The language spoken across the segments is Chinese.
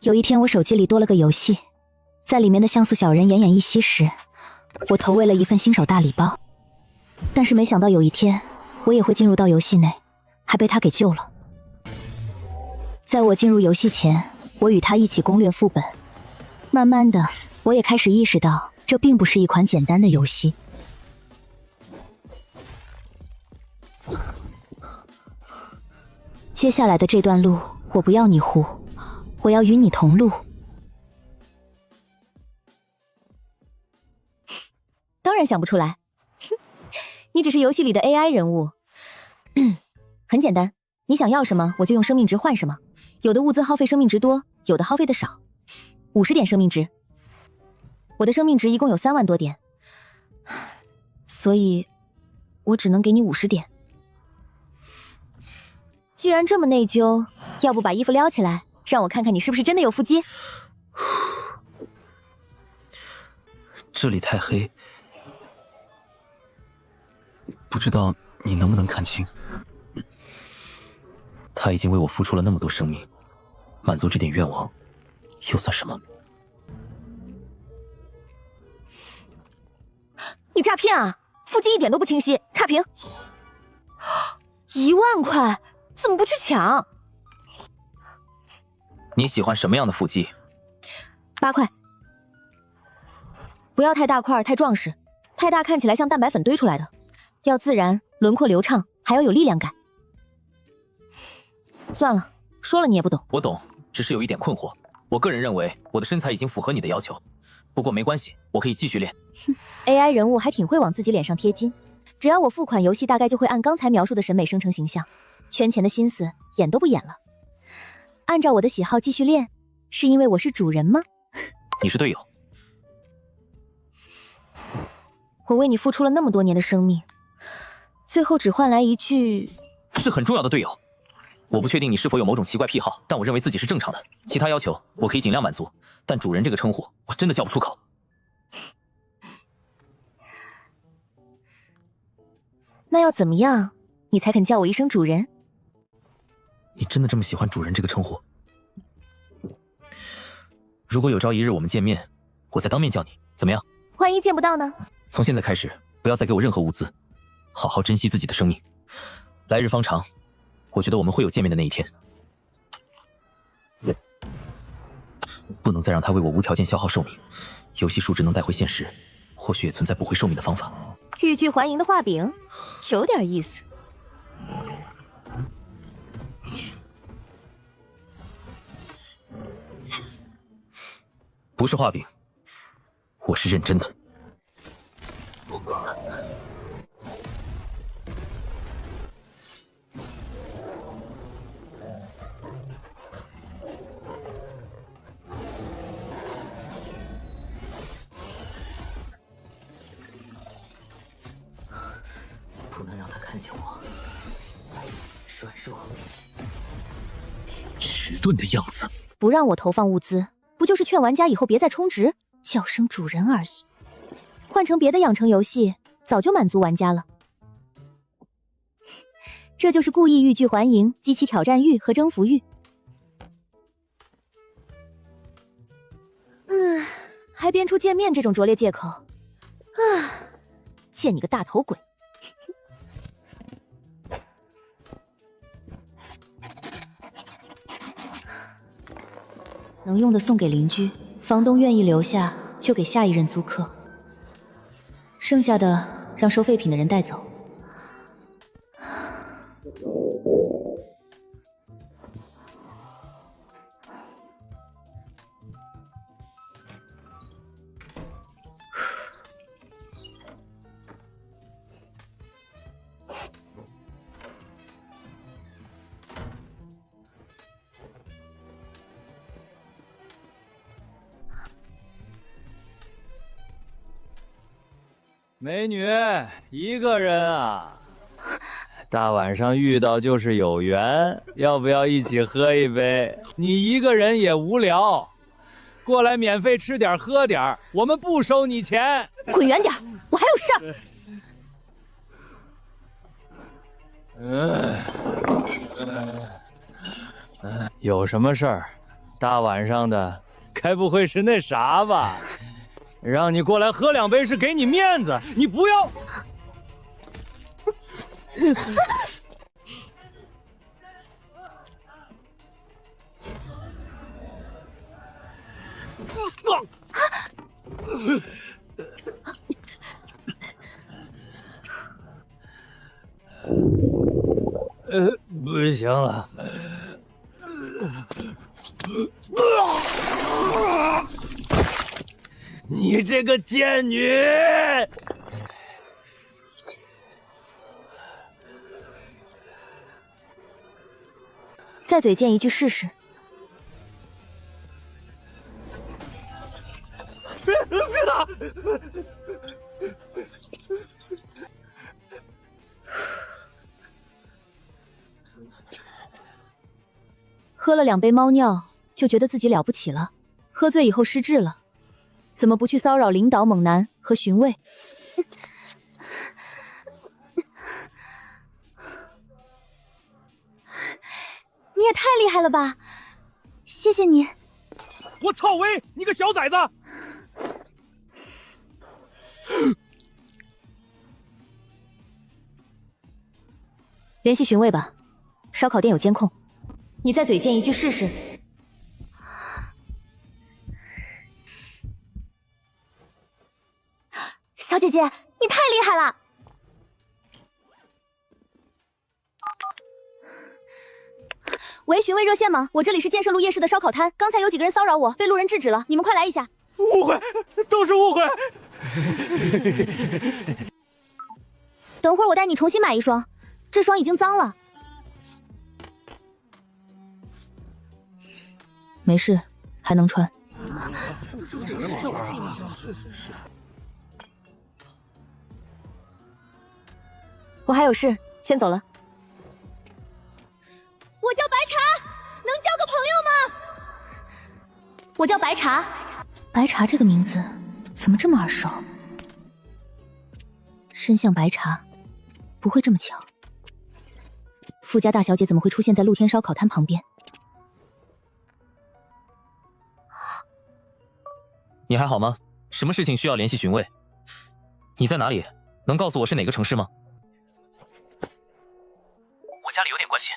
有一天，我手机里多了个游戏，在里面的像素小人奄奄一息时，我投喂了一份新手大礼包。但是没想到有一天，我也会进入到游戏内，还被他给救了。在我进入游戏前，我与他一起攻略副本。慢慢的，我也开始意识到，这并不是一款简单的游戏。接下来的这段路，我不要你护，我要与你同路。当然想不出来，你只是游戏里的 AI 人物。很简单，你想要什么，我就用生命值换什么。有的物资耗费生命值多，有的耗费的少。50点生命值，我的生命值一共有3万多点，所以我只能给你50点。既然这么内疚，要不把衣服撩起来，让我看看你是不是真的有腹肌。这里太黑，不知道你能不能看清。他已经为我付出了那么多生命，满足这点愿望又算什么？你诈骗啊！腹肌一点都不清晰，差评。1万块，怎么不去抢？你喜欢什么样的腹肌？8块。不要太大块，太壮实，太大看起来像蛋白粉堆出来的。要自然，轮廓流畅，还要有力量感。算了，说了你也不懂。我懂，只是有一点困惑。我个人认为我的身材已经符合你的要求，不过没关系，我可以继续练。AI 人物还挺会往自己脸上贴金，只要我付款，游戏大概就会按刚才描述的审美生成形象。圈钱的心思演都不演了。按照我的喜好继续练，是因为我是主人吗？你是队友。我为你付出了那么多年的生命，最后只换来一句是很重要的队友。我不确定你是否有某种奇怪癖好，但我认为自己是正常的。其他要求我可以尽量满足，但主人这个称呼我真的叫不出口。那要怎么样你才肯叫我一声主人？你真的这么喜欢主人这个称呼？如果有朝一日我们见面，我再当面叫你，怎么样？万一见不到呢？从现在开始，不要再给我任何物资，好好珍惜自己的生命。来日方长，我觉得我们会有见面的那一天。不能再让他为我无条件消耗寿命。游戏数值能带回现实，或许也存在不回寿命的方法。欲拒还迎的画饼，有点意思。不是画饼，我是认真的。不能让他看见我软弱迟钝的样子。不让我投放物资，不就是劝玩家以后别再充值，叫声主人而已。换成别的养成游戏，早就满足玩家了。这就是故意欲拒还迎，激起挑战欲和征服欲。还编出见面这种拙劣借口。见你个大头鬼！能用的送给邻居，房东愿意留下就给下一任租客，剩下的让收废品的人带走。美女，一个人啊？大晚上遇到就是有缘，要不要一起喝一杯？你一个人也无聊，过来免费吃点喝点，我们不收你钱。滚远点，我还有事儿。有什么事儿？大晚上的，该不会是那啥吧？让你过来喝2杯是给你面子，你不要。不行了。你这个贱女！再嘴贱一句试试。别打！喝了2杯猫尿，就觉得自己了不起了？喝醉以后失智了？怎么不去骚扰领导猛男和巡卫？你也太厉害了吧！谢谢你。我操喂，你个小崽子！联系巡卫吧，烧烤店有监控。你再嘴贱一句试试。小姐姐，你太厉害了！喂，巡卫热线吗？我这里是建设路夜市的烧烤摊，刚才有几个人骚扰我，被路人制止了，你们快来一下。误会，都是误会。等会儿我带你重新买一双，这双已经脏了。没事，还能穿。我还有事，先走了。我叫白茶，能交个朋友吗？我叫白茶。白茶这个名字怎么这么耳熟？身像白茶，不会这么巧。富家大小姐怎么会出现在露天烧烤摊旁边？你还好吗？什么事情需要联系巡卫？你在哪里？能告诉我是哪个城市吗？我家里有点关系，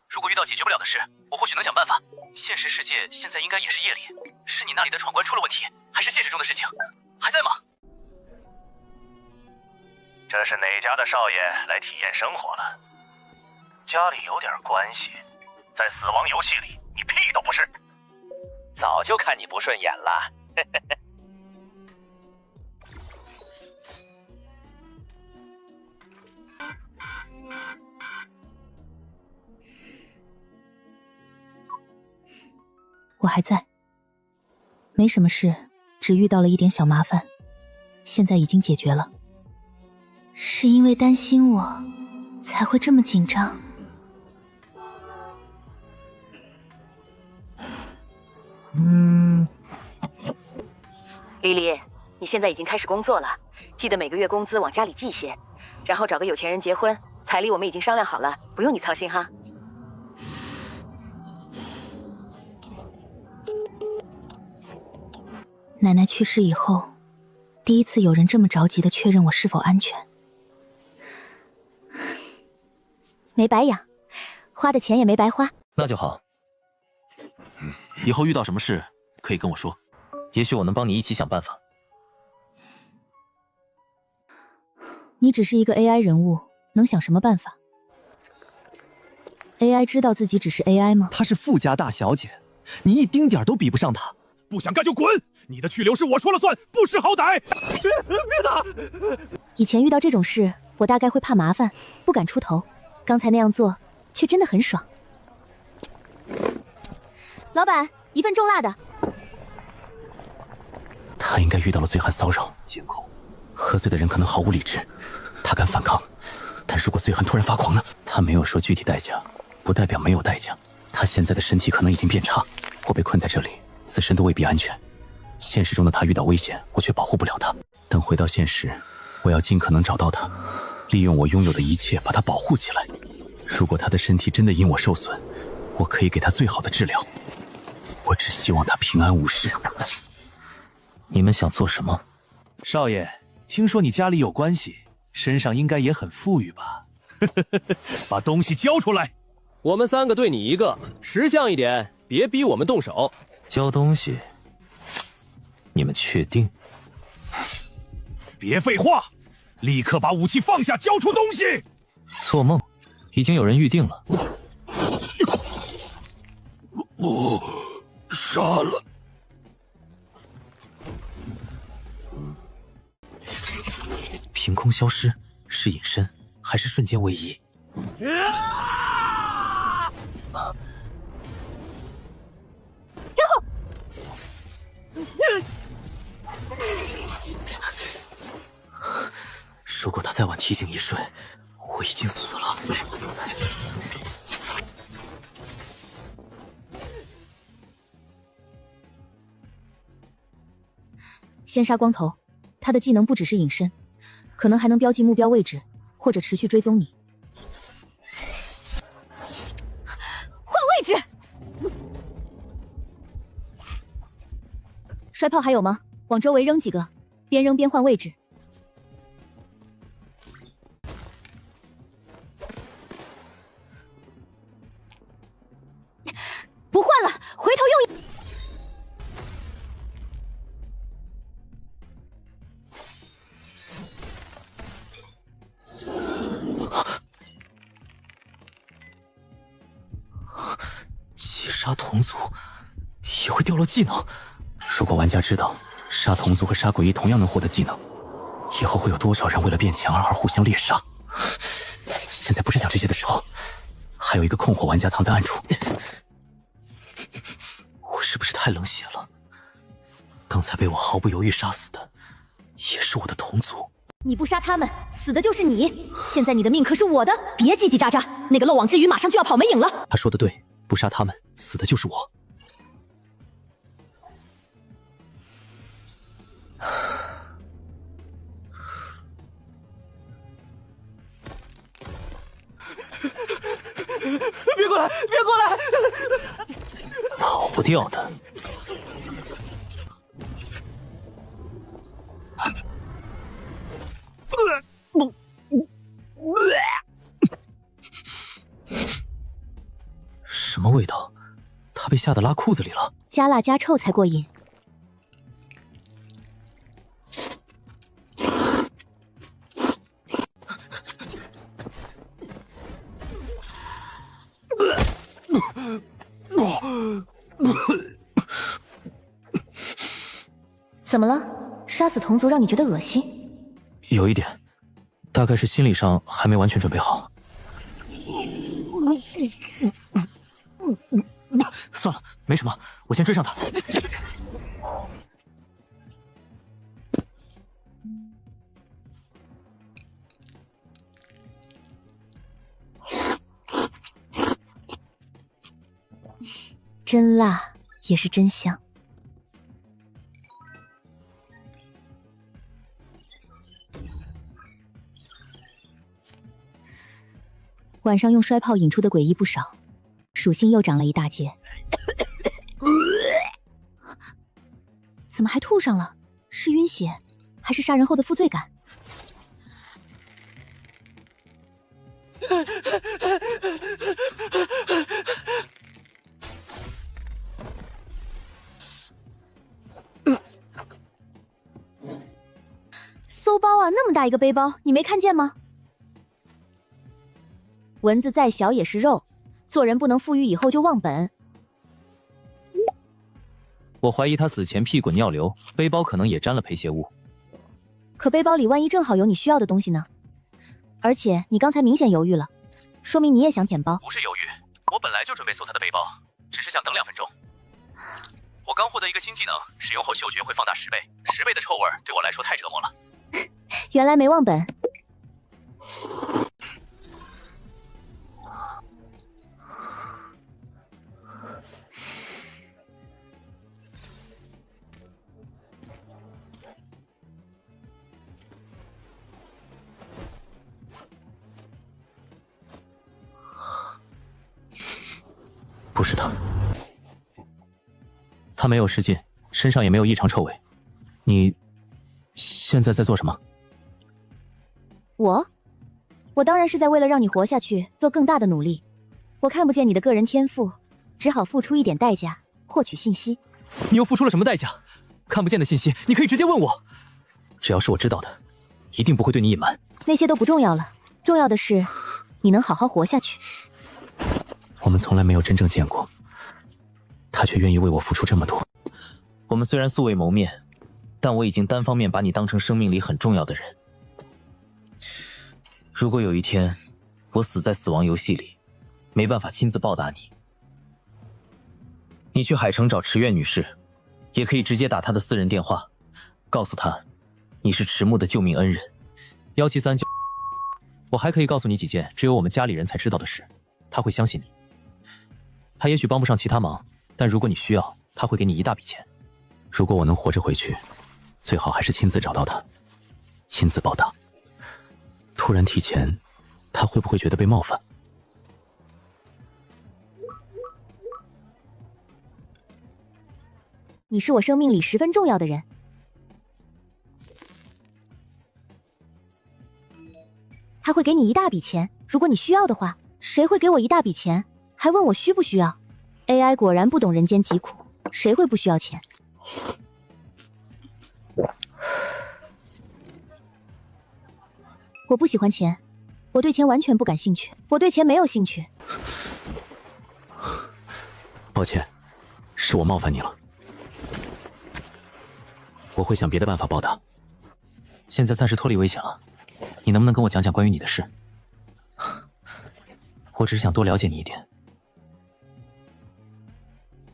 如果遇到解决不了的事，我或许能想办法。现实世界现在应该也是夜里，是你那里的闯关出了问题，还是现实中的事情？还在吗？这是哪家的少爷来体验生活了？家里有点关系，在死亡游戏里你屁都不是。早就看你不顺眼了。我还在，没什么事，只遇到了一点小麻烦，现在已经解决了。是因为担心我，才会这么紧张。丽丽，你现在已经开始工作了，记得每个月工资往家里寄些，然后找个有钱人结婚，彩礼我们已经商量好了，不用你操心哈。奶奶去世以后，第一次有人这么着急的确认我是否安全。没白养，花的钱也没白花。那就好。以后遇到什么事可以跟我说，也许我能帮你一起想办法。你只是一个 AI 人物，能想什么办法？ AI 知道自己只是 AI 吗？她是富家大小姐，你一丁点都比不上她。不想干就滚！你的去留是我说了算，不识好歹！别打！以前遇到这种事，我大概会怕麻烦，不敢出头。刚才那样做，却真的很爽。老板，一份重辣的。他应该遇到了醉汉骚扰，监控。喝醉的人可能毫无理智，他敢反抗。但如果醉汉突然发狂呢？他没有说具体代价，不代表没有代价。他现在的身体可能已经变差，我被困在这里，自身都未必安全。现实中的他遇到危险，我却保护不了他。等回到现实，我要尽可能找到他，利用我拥有的一切把他保护起来。如果他的身体真的因我受损，我可以给他最好的治疗。我只希望他平安无事。你们想做什么？少爷，听说你家里有关系，身上应该也很富裕吧？把东西交出来！我们3个对你1个，识相一点，别逼我们动手。交东西？你们确定？别废话，立刻把武器放下，交出东西！做梦，已经有人预定了。我杀了。凭空消失，是隐身还是瞬间位移？如果他再晚提醒一瞬，我已经死了。先杀光头，他的技能不只是隐身，可能还能标记目标位置，或者持续追踪你。换位置！摔炮还有吗？往周围扔几个，边扔边换位置。不换了，回头又一。击杀同族也会掉落技能。如果玩家知道杀同族和杀诡异同样能获得技能，以后会有多少人为了变强而互相猎杀？现在不是讲这些的时候，还有一个控火玩家藏在暗处。我是不是太冷血了？刚才被我毫不犹豫杀死的，也是我的同族。你不杀他们，死的就是你。现在你的命可是我的，别叽叽喳喳。那个漏网之鱼马上就要跑没影了。他说的对，不杀他们，死的就是我。别过来，别过来！跑不掉的。什么味道？他被吓得拉裤子里了。加辣加臭才过瘾。怎么了？杀死同族让你觉得恶心？有一点，大概是心理上还没完全准备好。算了，没什么，我先追上他。真辣，也是真香。晚上用摔炮引出的诡异不少，属性又涨了一大截。怎么还吐上了？是晕血，还是杀人后的负罪感？搜包啊，那么大一个背包，你没看见吗？蚊子再小也是肉，做人不能富裕以后就忘本。我怀疑他死前屁滚尿流，背包可能也沾了陪血物。可背包里万一正好有你需要的东西呢？而且你刚才明显犹豫了，说明你也想舔包。不是犹豫，我本来就准备搜他的背包，只是想等2分钟。我刚获得一个新技能，使用后嗅觉会放大10倍，10倍的臭味对我来说太折磨了。原来没忘本。不是他。他没有失禁，身上也没有异常臭味。你现在在做什么？我当然是在为了让你活下去做更大的努力。我看不见你的个人天赋，只好付出一点代价获取信息。你又付出了什么代价？看不见的信息，你可以直接问我。只要是我知道的，一定不会对你隐瞒。那些都不重要了，重要的是你能好好活下去。我们从来没有真正见过，他却愿意为我付出这么多。我们虽然素未谋面，但我已经单方面把你当成生命里很重要的人。如果有一天我死在死亡游戏里，没办法亲自报答你，你去海城找池苑女士，也可以直接打她的私人电话，告诉她你是池木的救命恩人。173就，我还可以告诉你几件只有我们家里人才知道的事，他会相信你。他也许帮不上其他忙，但如果你需要，他会给你一大笔钱。如果我能活着回去，最好还是亲自找到他，亲自报答。突然提钱，他会不会觉得被冒犯？你是我生命里十分重要的人。他会给你一大笔钱，如果你需要的话。谁会给我一大笔钱，还问我需不需要？ AI 果然不懂人间疾苦，谁会不需要钱？我不喜欢钱，我对钱完全不感兴趣，我对钱没有兴趣。抱歉，是我冒犯你了。我会想别的办法报答。现在暂时脱离危险了，你能不能跟我讲讲关于你的事？我只是想多了解你一点。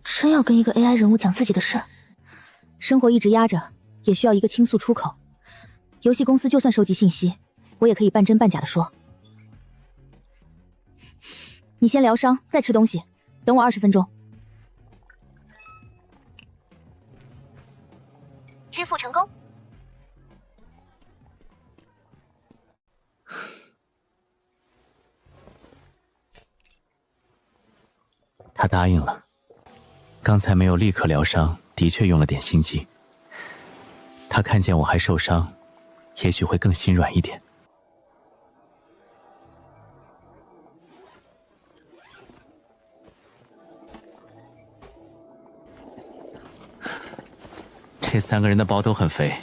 真要跟一个 AI 人物讲自己的事？生活一直压着，也需要一个倾诉出口。游戏公司就算收集信息，我也可以半真半假的说。你先疗伤，再吃东西，等我20分钟。支付成功。他答应了。刚才没有立刻疗伤，的确用了点心机。他看见我还受伤，也许会更心软一点。这3个人的包都很肥。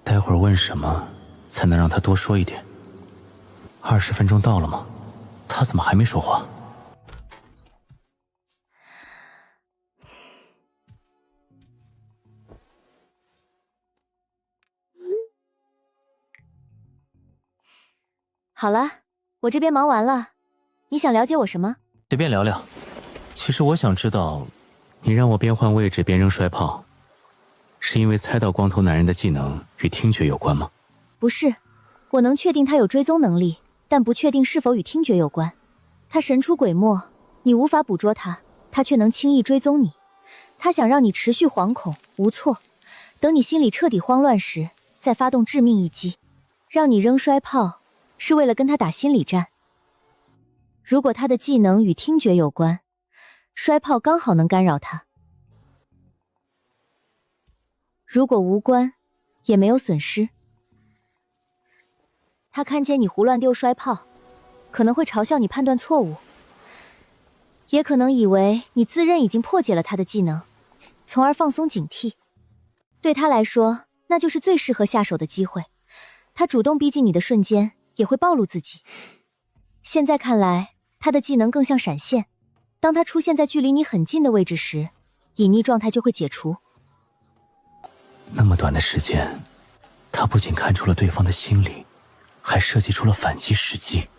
待会儿问什么才能让他多说一点？20分钟到了吗？他怎么还没说话？好了，我这边忙完了，你想了解我什么？随便聊聊。其实我想知道，你让我边换位置边扔摔炮，是因为猜到光头男人的技能与听觉有关吗？不是，我能确定他有追踪能力，但不确定是否与听觉有关。他神出鬼没，你无法捕捉他，他却能轻易追踪你。他想让你持续惶恐无措，等你心里彻底慌乱时，再发动致命一击。让你扔摔炮，是为了跟他打心理战。如果他的技能与听觉有关，摔炮刚好能干扰他。如果无关，也没有损失。他看见你胡乱丢摔炮，可能会嘲笑你判断错误，也可能以为你自认已经破解了他的技能，从而放松警惕。对他来说，那就是最适合下手的机会。他主动逼近你的瞬间，也会暴露自己。现在看来，他的技能更像闪现，当他出现在距离你很近的位置时，隐匿状态就会解除。那么短的时间，他不仅看出了对方的心理，还设计出了反击时机。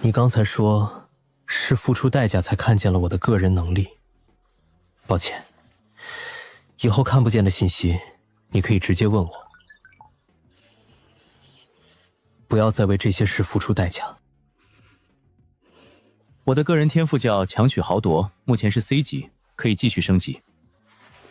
你刚才说是付出代价才看见了我的个人能力，抱歉，以后看不见的信息你可以直接问我，不要再为这些事付出代价。我的个人天赋叫强取豪夺，目前是 C 级，可以继续升级。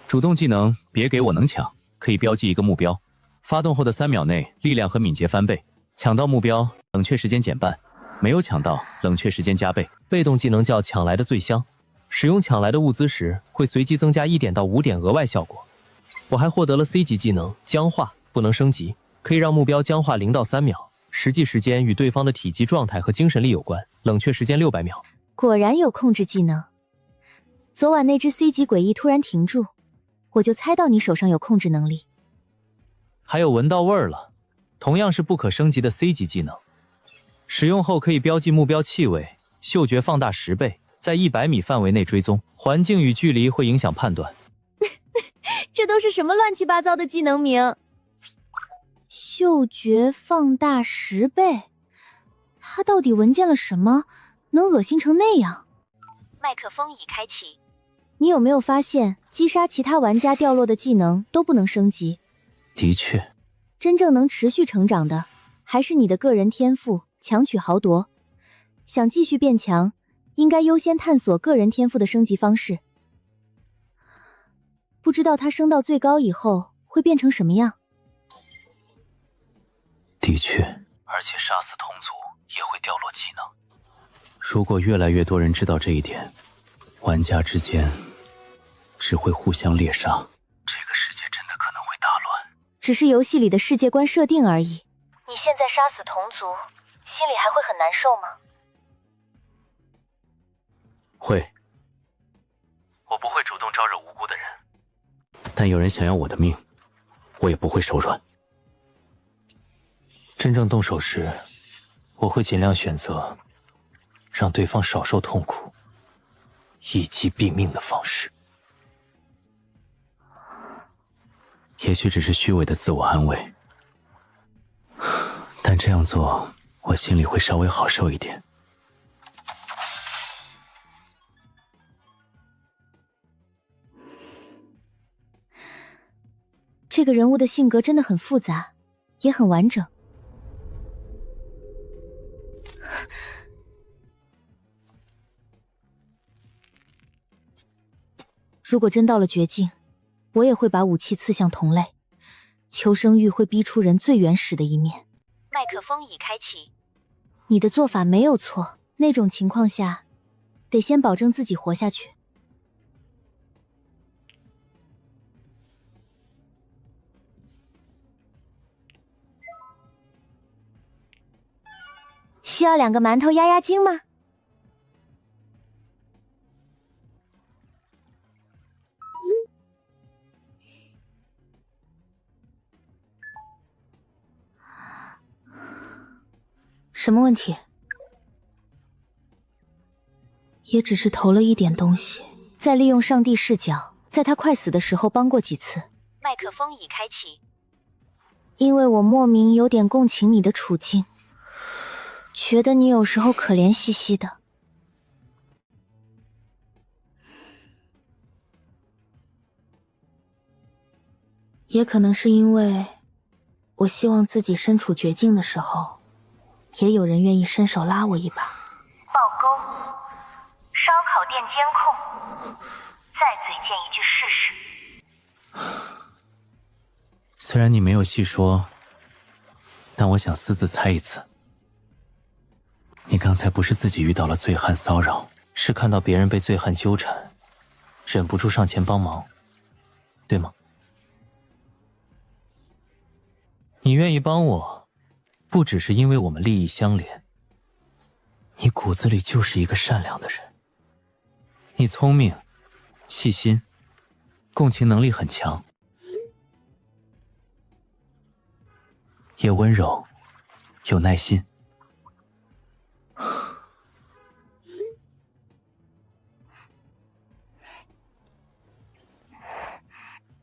主动技能别给我能抢，可以标记一个目标，发动后的3秒内，力量和敏捷翻倍，抢到目标冷却时间减半，没有抢到冷却时间加倍。被动技能叫抢来的最香，使用抢来的物资时会随机增加1点到5点额外效果。我还获得了 C 级技能僵化，不能升级，可以让目标僵化0到3秒，实际时间与对方的体积状态和精神力有关，冷却时间600秒。果然有控制技能。昨晚那只 C 级诡异突然停住，我就猜到你手上有控制能力。还有闻到味儿了，同样是不可升级的 C 级技能，使用后可以标记目标气味，嗅觉放大10倍，在100米范围内追踪，环境与距离会影响判断。这都是什么乱七八糟的技能名？嗅觉放大10倍，他到底闻见了什么，能恶心成那样？麦克风已开启。你有没有发现，击杀其他玩家掉落的技能都不能升级？的确，真正能持续成长的，还是你的个人天赋，强取豪夺。想继续变强，应该优先探索个人天赋的升级方式。不知道它升到最高以后会变成什么样？的确，而且杀死同族也会掉落技能。如果越来越多人知道这一点，玩家之间只会互相猎杀。这个世界真的可能会大乱。只是游戏里的世界观设定而已。你现在杀死同族，心里还会很难受吗？会。我不会主动招惹无辜的人。但有人想要我的命，我也不会手软。真正动手时，我会尽量选择让对方少受痛苦，一击毙命的方式。也许只是虚伪的自我安慰，但这样做，我心里会稍微好受一点。这个人物的性格真的很复杂，也很完整。如果真到了绝境，我也会把武器刺向同类。求生欲会逼出人最原始的一面。麦克风已开启。你的做法没有错，那种情况下，得先保证自己活下去。需要2个馒头压压惊吗？什么问题？也只是投了一点东西，再利用上帝视角，在他快死的时候帮过几次。麦克风已开启。因为我莫名有点共情你的处境，觉得你有时候可怜兮兮的。也可能是因为我希望自己身处绝境的时候，也有人愿意伸手拉我一把。爆钩，烧烤店监控，再嘴贱一句试试。虽然你没有细说，但我想私自猜一次。你刚才不是自己遇到了醉汉骚扰，是看到别人被醉汉纠缠，忍不住上前帮忙，对吗？你愿意帮我，不只是因为我们利益相连，你骨子里就是一个善良的人。你聪明、细心，共情能力很强，也温柔，有耐心。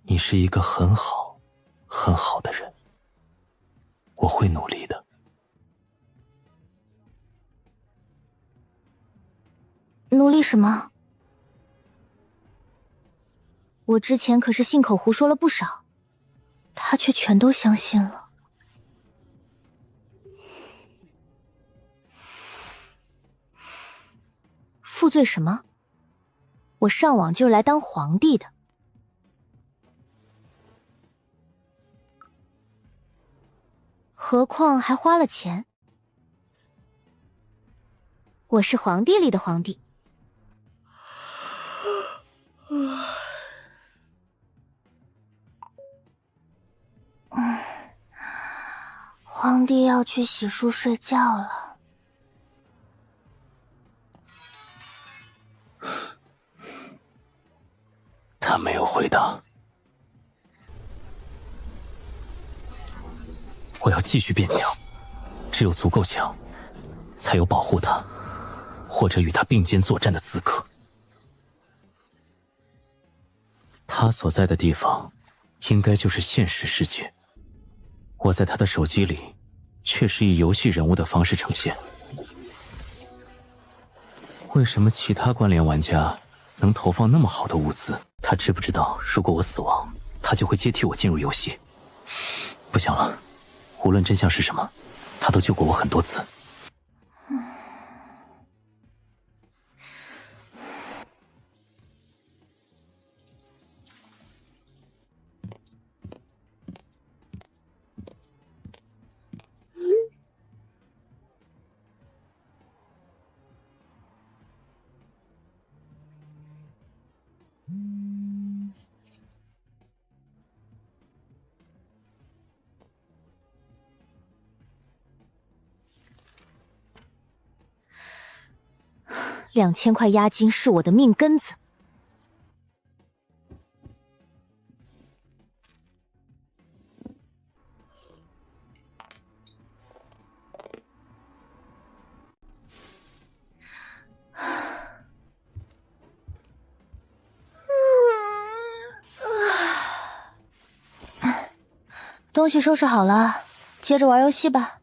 你是一个很好、很好的人。我会努力的。努力什么？我之前可是信口胡说了不少，他却全都相信了。负罪什么？我上网就是来当皇帝的。何况还花了钱。我是皇帝里的皇帝。皇帝要去洗漱睡觉了。他没有回答。我要继续变强，只有足够强，才有保护他，或者与他并肩作战的资格。他所在的地方，应该就是现实世界。我在他的手机里，却是以游戏人物的方式呈现。为什么其他关联玩家能投放那么好的物资？他知不知道，如果我死亡，他就会接替我进入游戏？不想了，无论真相是什么，他都救过我很多次。2000块押金是我的命根子。东西收拾好了，接着玩游戏吧。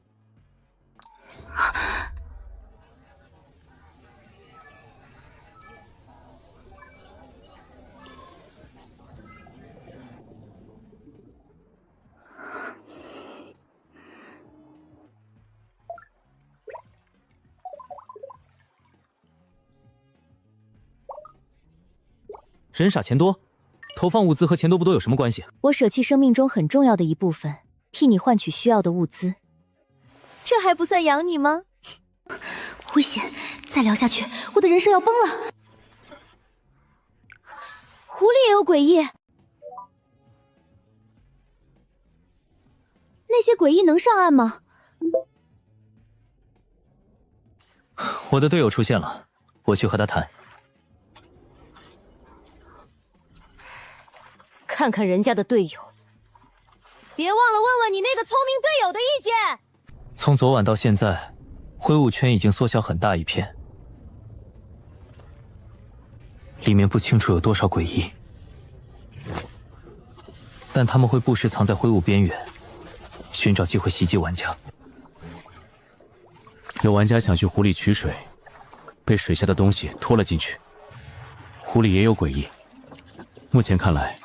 人傻钱多，投放物资和钱多不多有什么关系？我舍弃生命中很重要的一部分，替你换取需要的物资，这还不算养你吗？危险！再聊下去，我的人生要崩了。狐狸也有诡异，那些诡异能上岸吗？我的队友出现了，我去和他谈。看看人家的队友，别忘了问问你那个聪明队友的意见。从昨晚到现在，灰雾圈已经缩小很大一片，里面不清楚有多少诡异，但他们会不时藏在灰雾边缘，寻找机会袭击玩家。有玩家想去湖里取水，被水下的东西拖了进去。湖里也有诡异，目前看来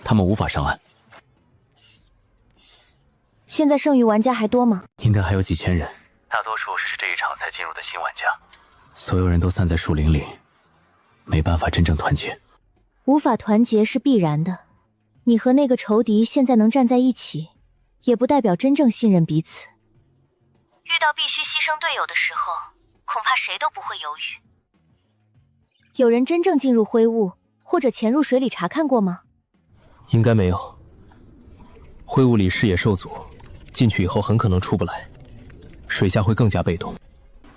他们无法上岸。现在剩余玩家还多吗？应该还有几千人，大多数是这一场才进入的新玩家。所有人都散在树林里，没办法真正团结。无法团结是必然的，你和那个仇敌现在能站在一起，也不代表真正信任彼此。遇到必须牺牲队友的时候，恐怕谁都不会犹豫。有人真正进入灰雾，或者潜入水里查看过吗？应该没有。灰雾里视野受阻，进去以后很可能出不来，水下会更加被动。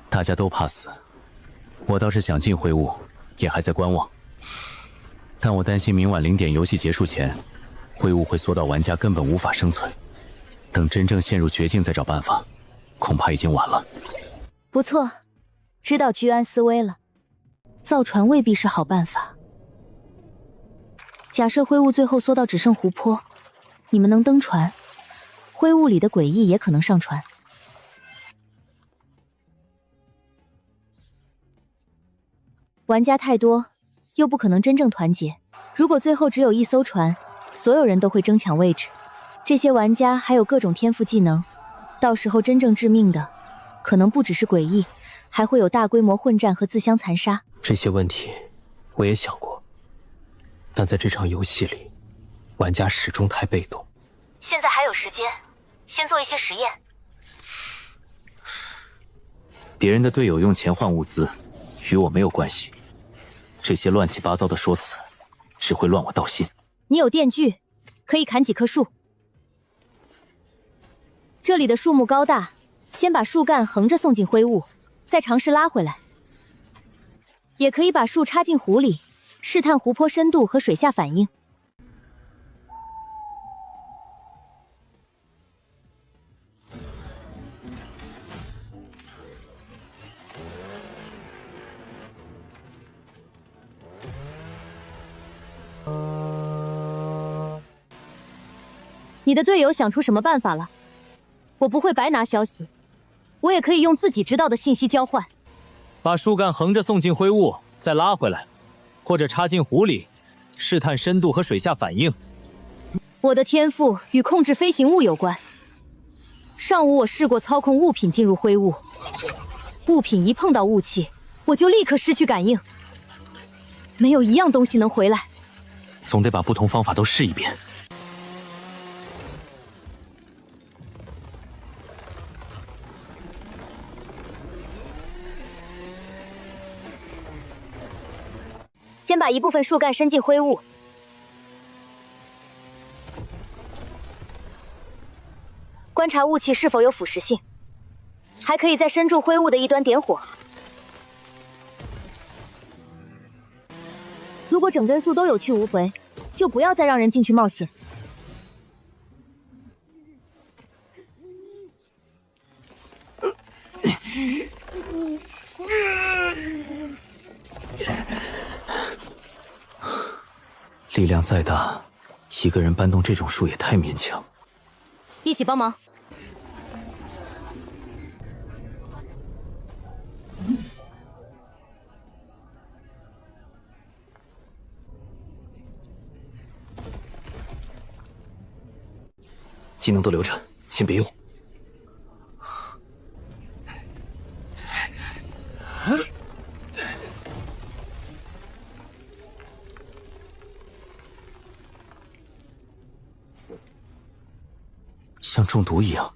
大家都怕死，我倒是想进灰雾，也还在观望。但我担心明晚0点游戏结束前，灰雾会缩到玩家根本无法生存。等真正陷入绝境再找办法，恐怕已经晚了。不错，知道居安思危了。造船未必是好办法。假设灰雾最后缩到只剩湖泊，你们能登船，灰雾里的诡异也可能上船。玩家太多，又不可能真正团结。如果最后只有一艘船，所有人都会争抢位置。这些玩家还有各种天赋技能，到时候真正致命的，可能不只是诡异，还会有大规模混战和自相残杀。这些问题我也想过，但在这场游戏里，玩家始终太被动。现在还有时间，先做一些实验，别人的队友用钱换物资，与我没有关系。这些乱七八糟的说辞，只会乱我道心。你有电锯，可以砍几棵树。这里的树木高大，先把树干横着送进灰雾，再尝试拉回来。也可以把树插进湖里，试探湖泊深度和水下反应。你的队友想出什么办法了？我不会白拿消息，我也可以用自己知道的信息交换。把树干横着送进灰雾，再拉回来，或者插进湖里，试探深度和水下反应。我的天赋与控制飞行物有关。上午我试过操控物品进入灰雾，物品一碰到雾气，我就立刻失去感应，没有一样东西能回来。总得把不同方法都试一遍。先把一部分树干伸进灰雾，观察雾气是否有腐蚀性，还可以在深处灰雾的一端点火。如果整根树都有去无回，就不要再让人进去冒险。力量再大，一个人搬动这种树也太勉强。一起帮忙。技能都留着，先别用。像中毒一样，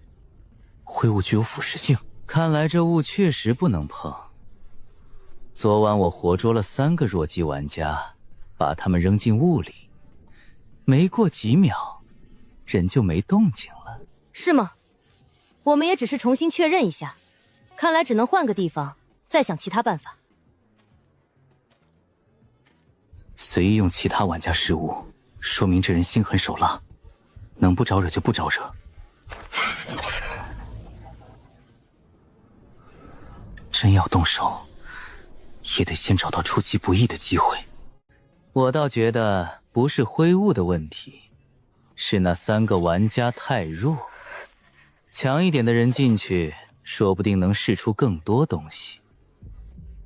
灰雾具有腐蚀性。看来这雾确实不能碰。昨晚我活捉了3个弱鸡玩家，把他们扔进雾里，没过几秒，人就没动静了。是吗？我们也只是重新确认一下，看来只能换个地方，再想其他办法。随意用其他玩家失误，说明这人心狠手辣，能不招惹就不招惹。真要动手，也得先找到出其不意的机会。我倒觉得不是灰雾的问题，是那3个玩家太弱。强一点的人进去，说不定能试出更多东西。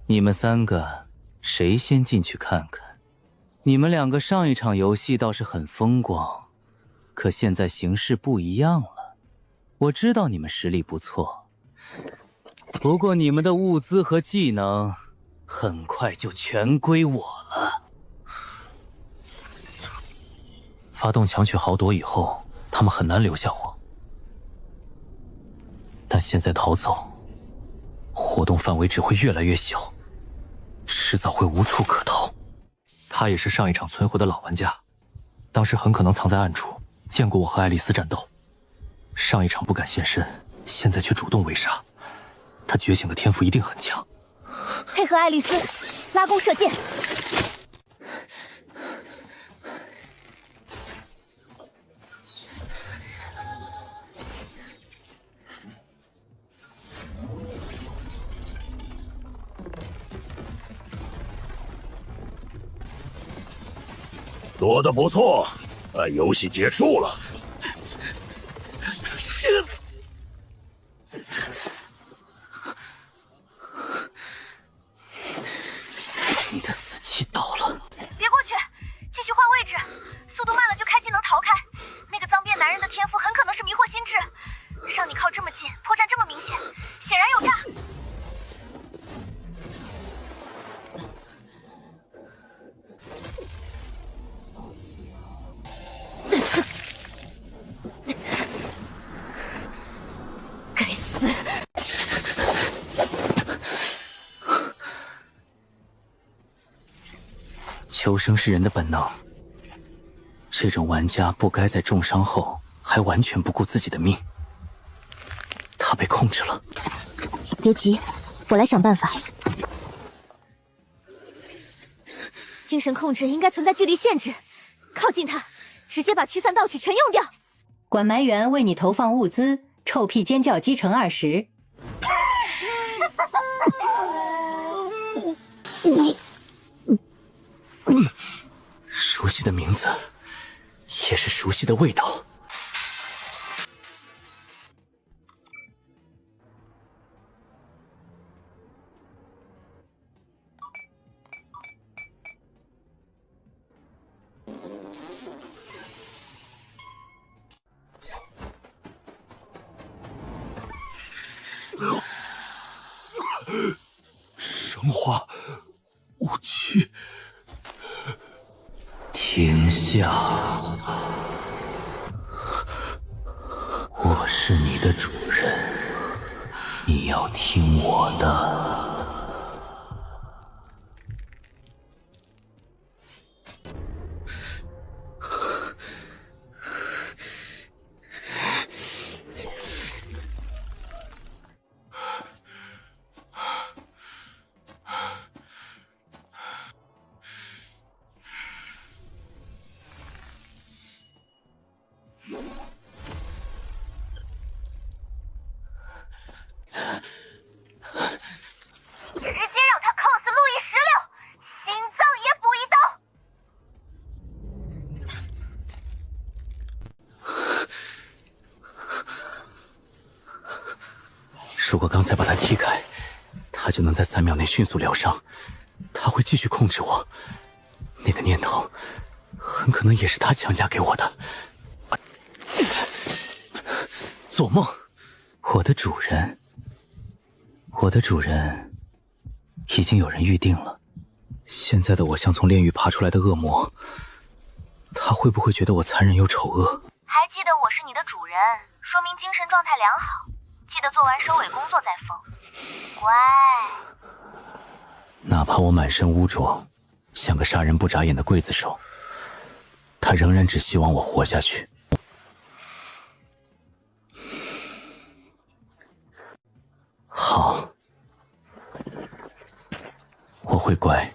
你们3个，谁先进去看看？你们2个上一场游戏倒是很风光，可现在形势不一样了。我知道你们实力不错，不过你们的物资和技能很快就全归我了。发动强取豪夺以后，他们很难留下我。但现在逃走，活动范围只会越来越小，迟早会无处可逃。他也是上一场存活的老玩家，当时很可能藏在暗处，见过我和爱丽丝战斗。上一场不敢现身，现在却主动围杀，他觉醒的天赋一定很强。配合爱丽丝，拉弓射箭。躲得不错，但游戏结束了。你的死期到了。别过去，继续换位置，速度慢了就开技能逃开。那个脏辫男人的天赋很可能是迷惑心智，让你靠这么近，破绽这么明显，显然有诈。求生是人的本能，这种玩家不该在重伤后还完全不顾自己的命。他被控制了。别急，我来想办法。精神控制应该存在距离限制，靠近他，直接把驱散盗取全用掉。管埋员为你投放物资，臭屁尖叫击成20。熟悉的名字，也是熟悉的味道。生化武器。停下！我是你的主人，你要听我的。直接让他 cos 路易16，心脏也补一刀。如果刚才把他踢开，他就能在3秒内迅速疗伤。他会继续控制我，那个念头很可能也是他强加给我的。做梦！我的主人，我的主人，已经有人预定了。现在的我像从炼狱爬出来的恶魔，他会不会觉得我残忍又丑恶？还记得我是你的主人，说明精神状态良好。记得做完收尾工作再疯。乖。哪怕我满身污浊，像个杀人不眨眼的刽子手，他仍然只希望我活下去。好，我会乖，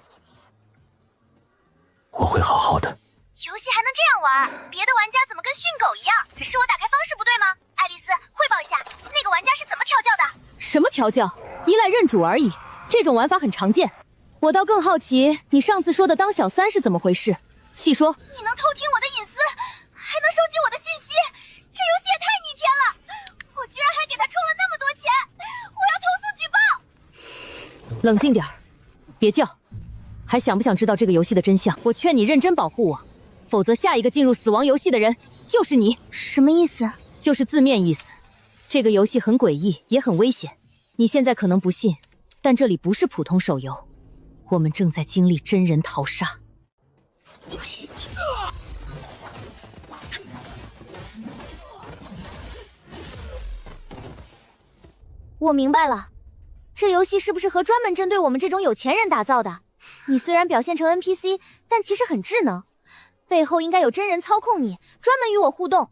我会好好的。游戏还能这样玩？别的玩家怎么跟训狗一样？是我打开方式不对吗？爱丽丝，汇报一下，那个玩家是怎么调教的？什么调教？依赖认主而已。这种玩法很常见。我倒更好奇，你上次说的当小三是怎么回事？细说。你能偷听我的隐私，还能收集我的信息，这游戏也太逆天了！我居然还给他充了那么多钱，我要投诉举报！冷静点儿，别叫。还想不想知道这个游戏的真相？我劝你认真保护我，否则下一个进入死亡游戏的人就是你。什么意思？就是字面意思。这个游戏很诡异，也很危险。你现在可能不信，但这里不是普通手游，我们正在经历真人淘沙。我明白了，这游戏是不是和专门针对我们这种有钱人打造的？你虽然表现成 NPC， 但其实很智能，背后应该有真人操控你，专门与我互动，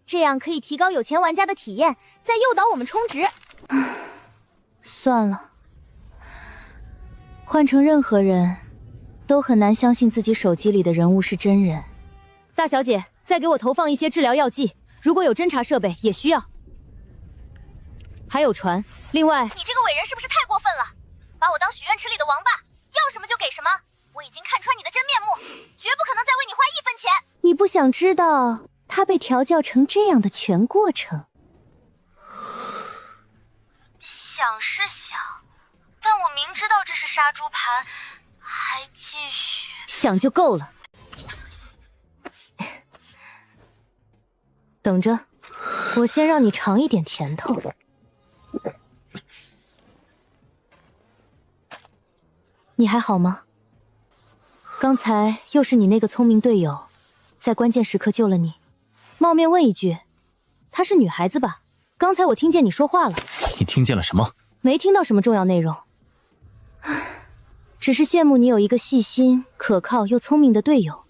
这样可以提高有钱玩家的体验，再诱导我们充值。算了，换成任何人都很难相信自己手机里的人物是真人。大小姐，再给我投放一些治疗药剂，如果有侦查设备也需要。还有船，另外……你这个伟人是不是太过分了？把我当许愿池里的王八，要什么就给什么。我已经看穿你的真面目，绝不可能再为你花1分钱。你不想知道他被调教成这样的全过程？想是想，但我明知道这是杀猪盘，还继续。想就够了。等着，我先让你尝一点甜头。你还好吗？刚才又是你那个聪明队友，在关键时刻救了你。冒昧问一句，她是女孩子吧？刚才我听见你说话了。你听见了什么？没听到什么重要内容。只是羡慕你有一个细心、可靠又聪明的队友。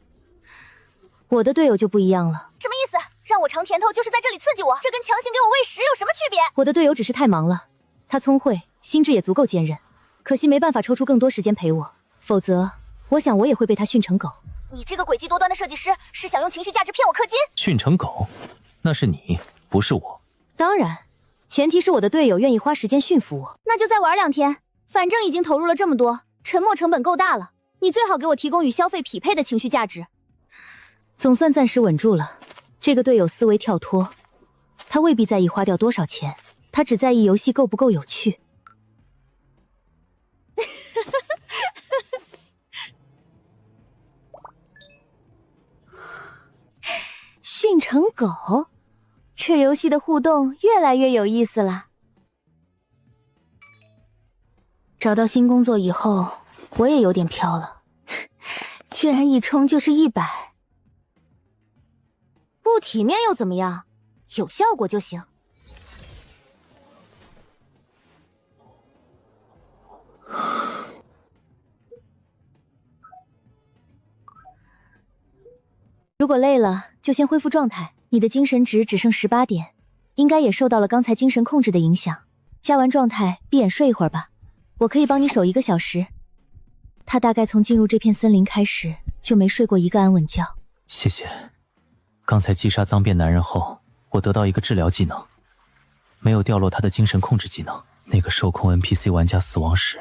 我的队友就不一样了。什么意思？让我尝甜头就是在这里刺激我？这跟强行给我喂食有什么区别？我的队友只是太忙了，他聪慧，心智也足够坚韧，可惜没办法抽出更多时间陪我，否则我想我也会被他训成狗。你这个诡计多端的设计师是想用情绪价值骗我氪金？训成狗，那是你，不是我。当然，前提是我的队友愿意花时间驯服我。那就再玩2天，反正已经投入了这么多，沉没成本够大了。你最好给我提供与消费匹配的情绪价值。总算暂时稳住了。这个队友思维跳脱，他未必在意花掉多少钱，他只在意游戏够不够有趣。训成狗，这游戏的互动越来越有意思了。找到新工作以后，我也有点飘了，居然一冲就是100，不体面又怎么样？有效果就行。如果累了，就先恢复状态。你的精神值只剩18点，应该也受到了刚才精神控制的影响。加完状态，闭眼睡一会儿吧。我可以帮你守1个小时。他大概从进入这片森林开始，就没睡过一个安稳觉。谢谢。刚才击杀脏辫男人后，我得到一个治疗技能，没有掉落他的精神控制技能。那个受控 NPC 玩家死亡时，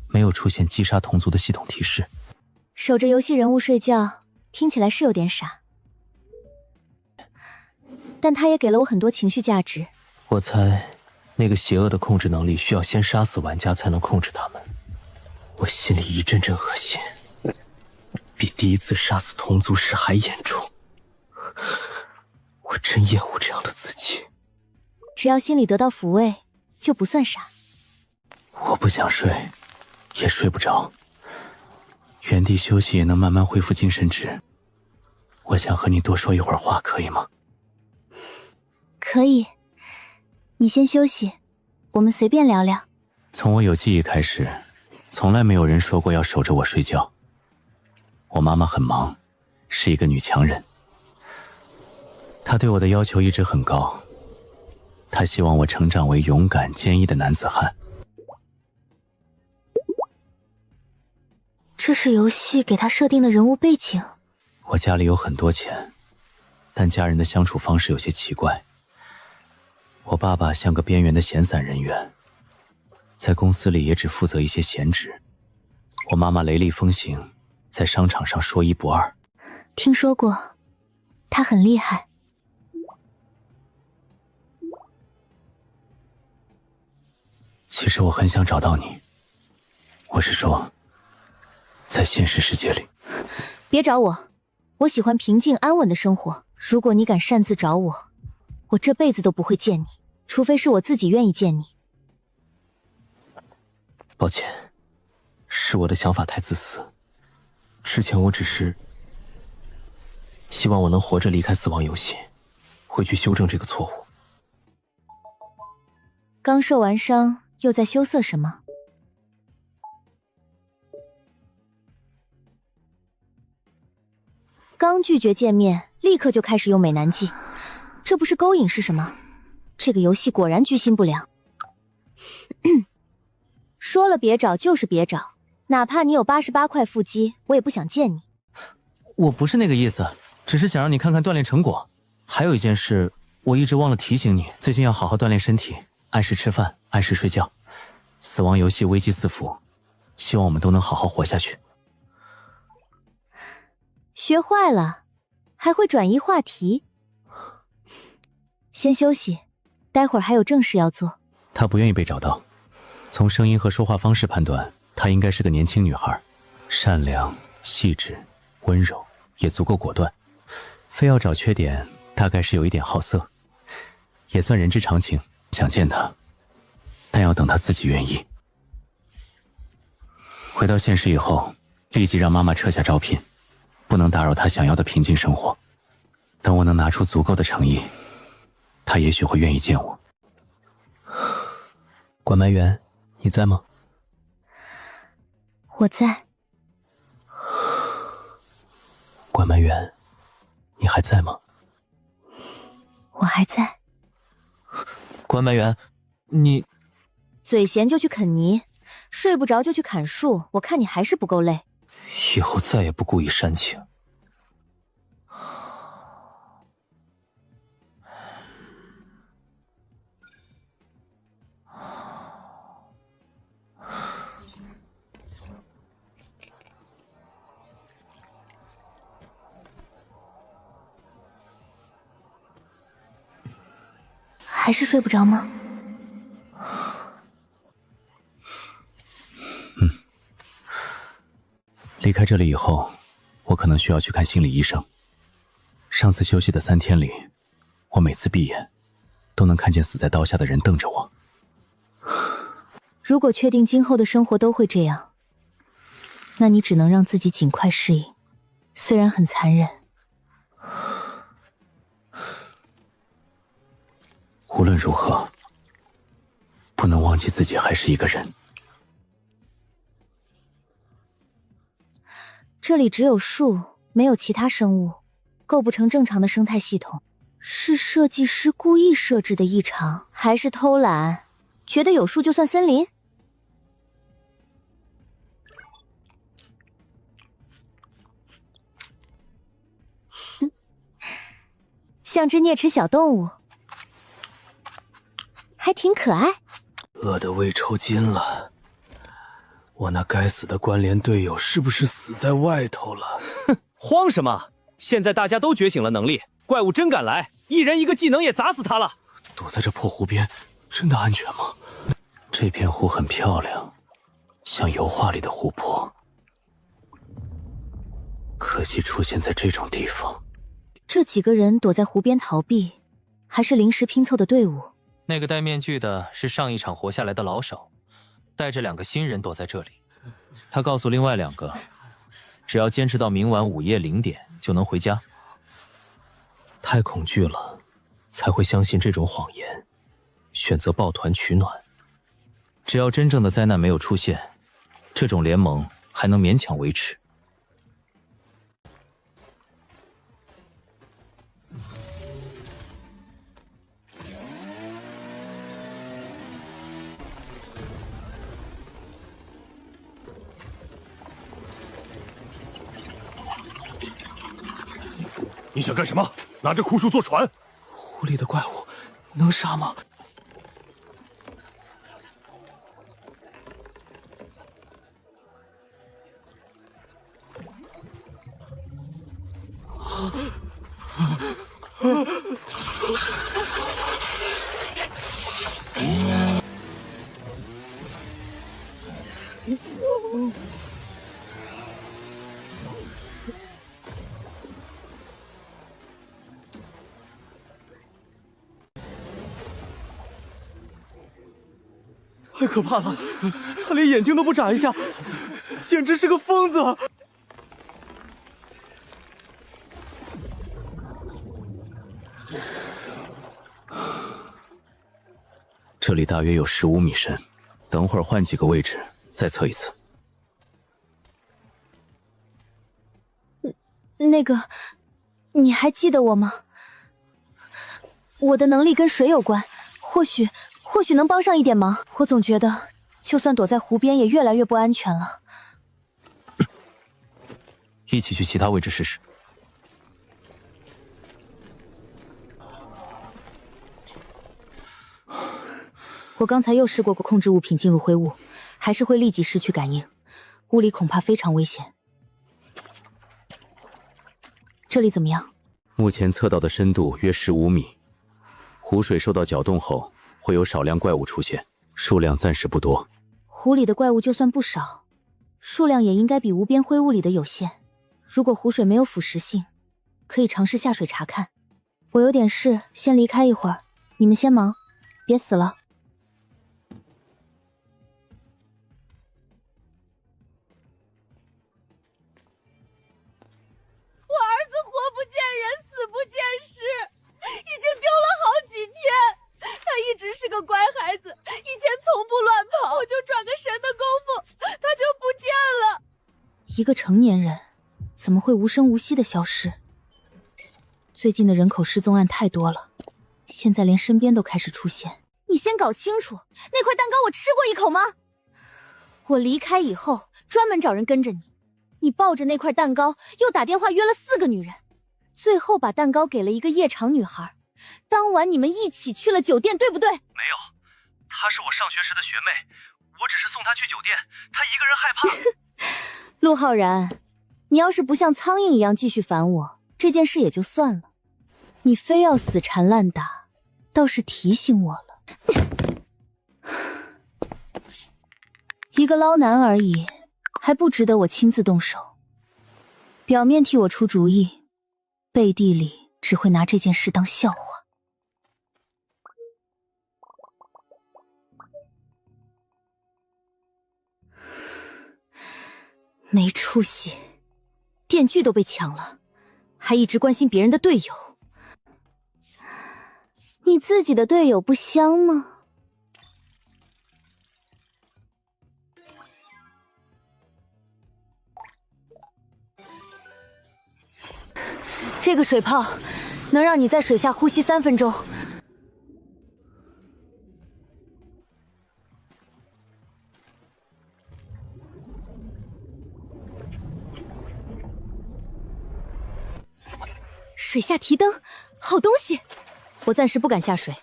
没有出现击杀同族的系统提示。守着游戏人物睡觉，听起来是有点傻，但他也给了我很多情绪价值。我猜，那个邪恶的控制能力需要先杀死玩家才能控制他们。我心里一阵阵恶心，比第一次杀死同族时还严重。我真厌恶这样的自己。只要心里得到抚慰，就不算傻。我不想睡，也睡不着。原地休息也能慢慢恢复精神值。我想和你多说一会儿话，可以吗？可以，你先休息，我们随便聊聊。从我有记忆开始，从来没有人说过要守着我睡觉。我妈妈很忙，是一个女强人。她对我的要求一直很高，她希望我成长为勇敢坚毅的男子汉。这是游戏给他设定的人物背景。我家里有很多钱，但家人的相处方式有些奇怪。我爸爸像个边缘的闲散人员，在公司里也只负责一些闲职。我妈妈雷厉风行，在商场上说一不二。听说过，他很厉害。其实我很想找到你，我是说，在现实世界里。别找我，我喜欢平静安稳的生活。如果你敢擅自找我，我这辈子都不会见你，除非是我自己愿意见你。抱歉，是我的想法太自私。之前我只是希望我能活着离开死亡游戏，会去修正这个错误。刚受完伤，又在羞涩什么？刚拒绝见面，立刻就开始用美男计，这不是勾引是什么？这个游戏果然居心不良。说了别找就是别找，哪怕你有88块腹肌，我也不想见你。我不是那个意思，只是想让你看看锻炼成果。还有一件事，我一直忘了提醒你，最近要好好锻炼身体，按时吃饭，按时睡觉。死亡游戏危机四伏，希望我们都能好好活下去。学坏了，还会转移话题。先休息，待会儿还有正事要做。她不愿意被找到，从声音和说话方式判断，她应该是个年轻女孩，善良、细致、温柔，也足够果断。非要找缺点，大概是有一点好色，也算人之常情。想见她，但要等她自己愿意。回到现实以后，立即让妈妈撤下招聘，不能打扰她想要的平静生活。等我能拿出足够的诚意，她也许会愿意见我。管埋员，你在吗？我在。关曼媛，你还在吗？我还在。关曼媛，你嘴闲就去啃泥，睡不着就去砍树，我看你还是不够累。以后再也不故意煽情。还是睡不着吗？离开这里以后，我可能需要去看心理医生。上次休息的3天里，我每次闭眼，都能看见死在刀下的人瞪着我。如果确定今后的生活都会这样，那你只能让自己尽快适应，虽然很残忍。无论如何，不能忘记自己还是一个人。这里只有树，没有其他生物，构不成正常的生态系统。是设计师故意设置的异常，还是偷懒？觉得有树就算森林？像只啮齿小动物，还挺可爱。饿得胃抽筋了，我那该死的关联队友是不是死在外头了？哼，慌什么？现在大家都觉醒了能力，怪物真敢来，一人一个技能也砸死他了。躲在这破湖边，真的安全吗？这片湖很漂亮，像油画里的湖泊。可惜出现在这种地方。这几个人躲在湖边逃避，还是临时拼凑的队伍？那个戴面具的是上一场活下来的老手，带着2个新人躲在这里。他告诉另外2个，只要坚持到明晚午夜0点就能回家。太恐惧了，才会相信这种谎言，选择抱团取暖。只要真正的灾难没有出现，这种联盟还能勉强维持。你想干什么？拿着枯树坐船？湖里的怪物能杀吗？太可怕了，他连眼睛都不眨一下，简直是个疯子。这里大约有15米深，等会儿换几个位置再测一次。那个，你还记得我吗？我的能力跟水有关，或许能帮上一点忙。我总觉得，就算躲在湖边，也越来越不安全了。一起去其他位置试试。我刚才又试过控制物品进入灰雾，还是会立即失去感应，雾里恐怕非常危险。这里怎么样？目前测到的深度约15米，湖水受到搅动后会有少量怪物出现，数量暂时不多。湖里的怪物就算不少，数量也应该比无边灰雾里的有限。如果湖水没有腐蚀性，可以尝试下水查看。我有点事，先离开一会儿，你们先忙，别死了。我儿子活不见人，死不见尸，已经丢了好几天。他一直是个乖孩子，以前从不乱跑，我就转个神的功夫，他就不见了。一个成年人怎么会无声无息的消失？最近的人口失踪案太多了，现在连身边都开始出现。你先搞清楚，那块蛋糕我吃过一口吗？我离开以后，专门找人跟着你，你抱着那块蛋糕，又打电话约了4个女人，最后把蛋糕给了一个夜场女孩。当晚你们一起去了酒店，对不对？没有，她是我上学时的学妹，我只是送她去酒店，她一个人害怕。陆浩然，你要是不像苍蝇一样继续烦我，这件事也就算了。你非要死缠烂打，倒是提醒我了。一个捞男而已，还不值得我亲自动手。表面替我出主意，背地里只会拿这件事当笑话。没出息，电锯都被抢了，还一直关心别人的队友。你自己的队友不香吗？这个水泡能让你在水下呼吸3分钟。水下提灯，好东西。我暂时不敢下水，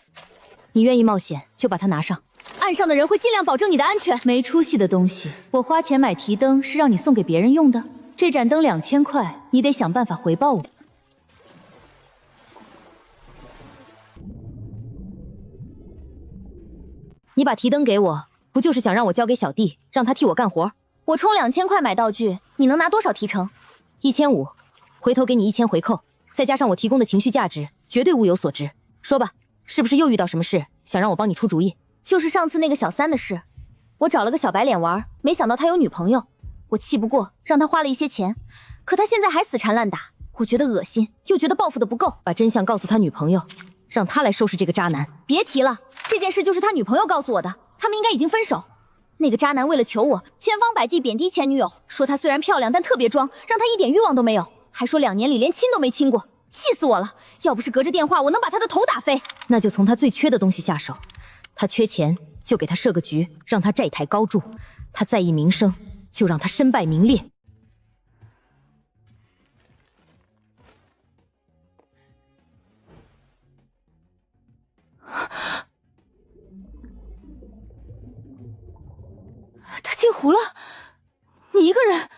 你愿意冒险就把它拿上。岸上的人会尽量保证你的安全。没出息的东西，我花钱买提灯是让你送给别人用的。这盏灯2000块，你得想办法回报我。你把提灯给我，不就是想让我交给小弟，让他替我干活？我充2000块买道具，你能拿多少提成？1500，回头给你1000回扣，再加上我提供的情绪价值，绝对物有所值。说吧，是不是又遇到什么事，想让我帮你出主意？就是上次那个小三的事，我找了个小白脸玩，没想到他有女朋友，我气不过，让他花了一些钱，可他现在还死缠烂打，我觉得恶心，又觉得报复的不够，把真相告诉他女朋友，让他来收拾这个渣男。别提了，这件事就是他女朋友告诉我的，他们应该已经分手。那个渣男为了求我，千方百计贬低前女友，说她虽然漂亮，但特别装，让他一点欲望都没有，还说2年里连亲都没亲过，气死我了！要不是隔着电话，我能把他的头打飞。那就从他最缺的东西下手，他缺钱，就给他设个局，让他债台高筑；他在意名声，就让他身败名裂。他进湖了，你一个人？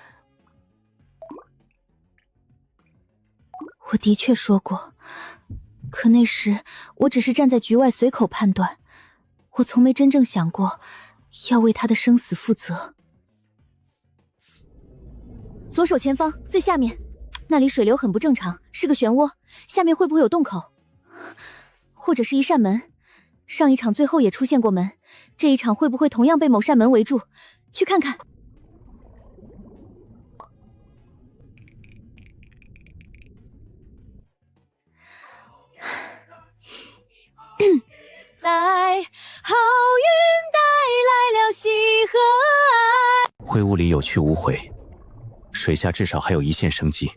我的确说过，可那时我只是站在局外随口判断，我从没真正想过要为他的生死负责。左手前方最下面，那里水流很不正常，是个漩涡，下面会不会有洞口？或者是一扇门？上一场最后也出现过门，这一场会不会同样被某扇门围住？去看看。来，好运带来了喜和爱。灰屋里有去无回，水下至少还有一线生机。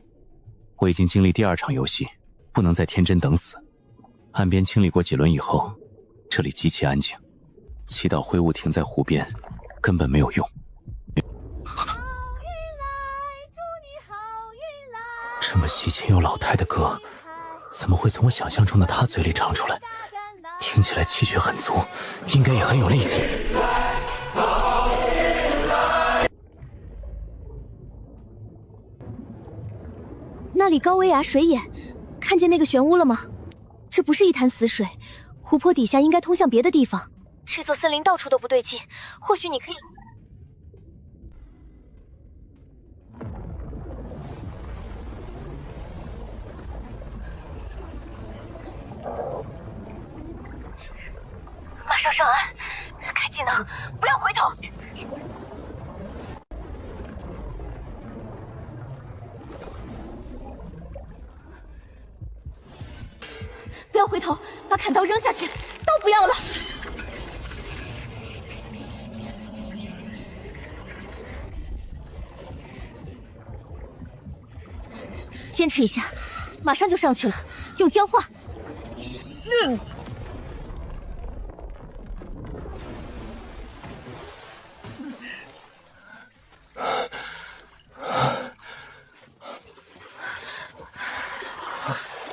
我已经经历第2场游戏，不能再天真等死。岸边清理过几轮以后，这里极其安静，祈祷灰雾停在湖边根本没有用。这么喜庆又老态的歌，怎么会从我想象中的他嘴里唱出来？听起来气血很足，应该也很有力气。那里高危崖水眼，看见那个玄屋了吗？这不是一潭死水，湖泊底下应该通向别的地方。这座森林到处都不对劲，或许你可以……马上上岸，开技能，不要回头。不要回头，把砍刀扔下去，刀不要了。坚持一下，马上就上去了，用僵化。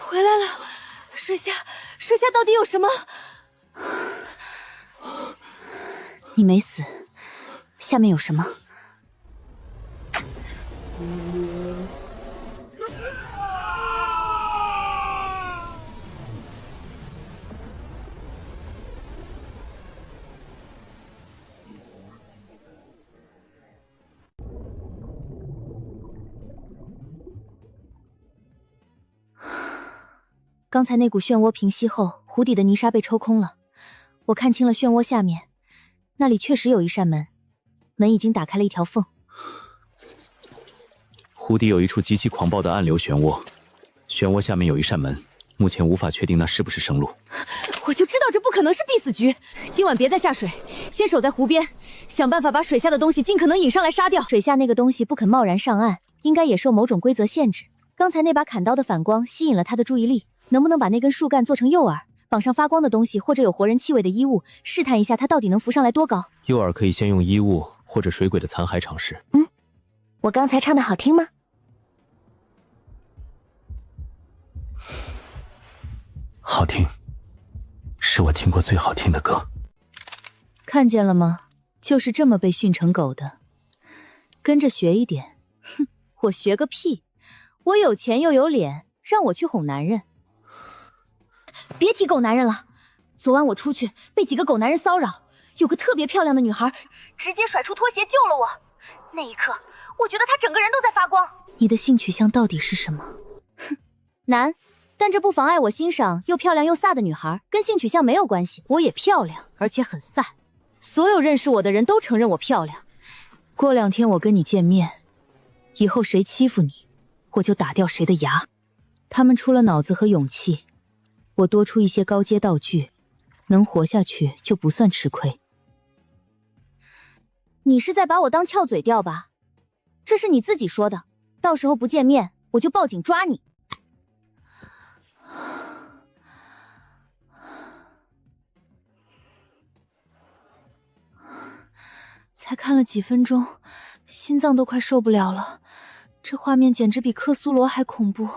回来了，水下到底有什么？你没死，下面有什么？刚才那股漩涡平息后，湖底的泥沙被抽空了。我看清了漩涡下面，那里确实有一扇门，门已经打开了一条缝。湖底有一处极其狂暴的暗流漩涡，漩涡下面有一扇门，目前无法确定那是不是生路。我就知道这不可能是必死局，今晚别再下水，先守在湖边，想办法把水下的东西尽可能引上来杀掉。水下那个东西不肯贸然上岸，应该也受某种规则限制。刚才那把砍刀的反光吸引了他的注意力，能不能把那根树干做成诱饵，绑上发光的东西或者有活人气味的衣物，试探一下他到底能浮上来多高？诱饵可以先用衣物或者水鬼的残骸尝试。我刚才唱的好听吗？好听，是我听过最好听的歌。看见了吗？就是这么被训成狗的，跟着学一点。哼，我学个屁！我有钱又有脸，让我去哄男人？别提狗男人了，昨晚我出去被几个狗男人骚扰，有个特别漂亮的女孩直接甩出拖鞋救了我。那一刻，我觉得她整个人都在发光。你的性取向到底是什么？哼，男，但这不妨碍我欣赏又漂亮又飒的女孩，跟性取向没有关系。我也漂亮，而且很飒，所有认识我的人都承认我漂亮。过2天我跟你见面，以后谁欺负你，我就打掉谁的牙。他们出了脑子和勇气，我多出一些高阶道具，能活下去就不算吃亏。你是在把我当翘嘴钓吧？这是你自己说的，到时候不见面，我就报警抓你。才看了几分钟，心脏都快受不了了。这画面简直比克苏罗还恐怖。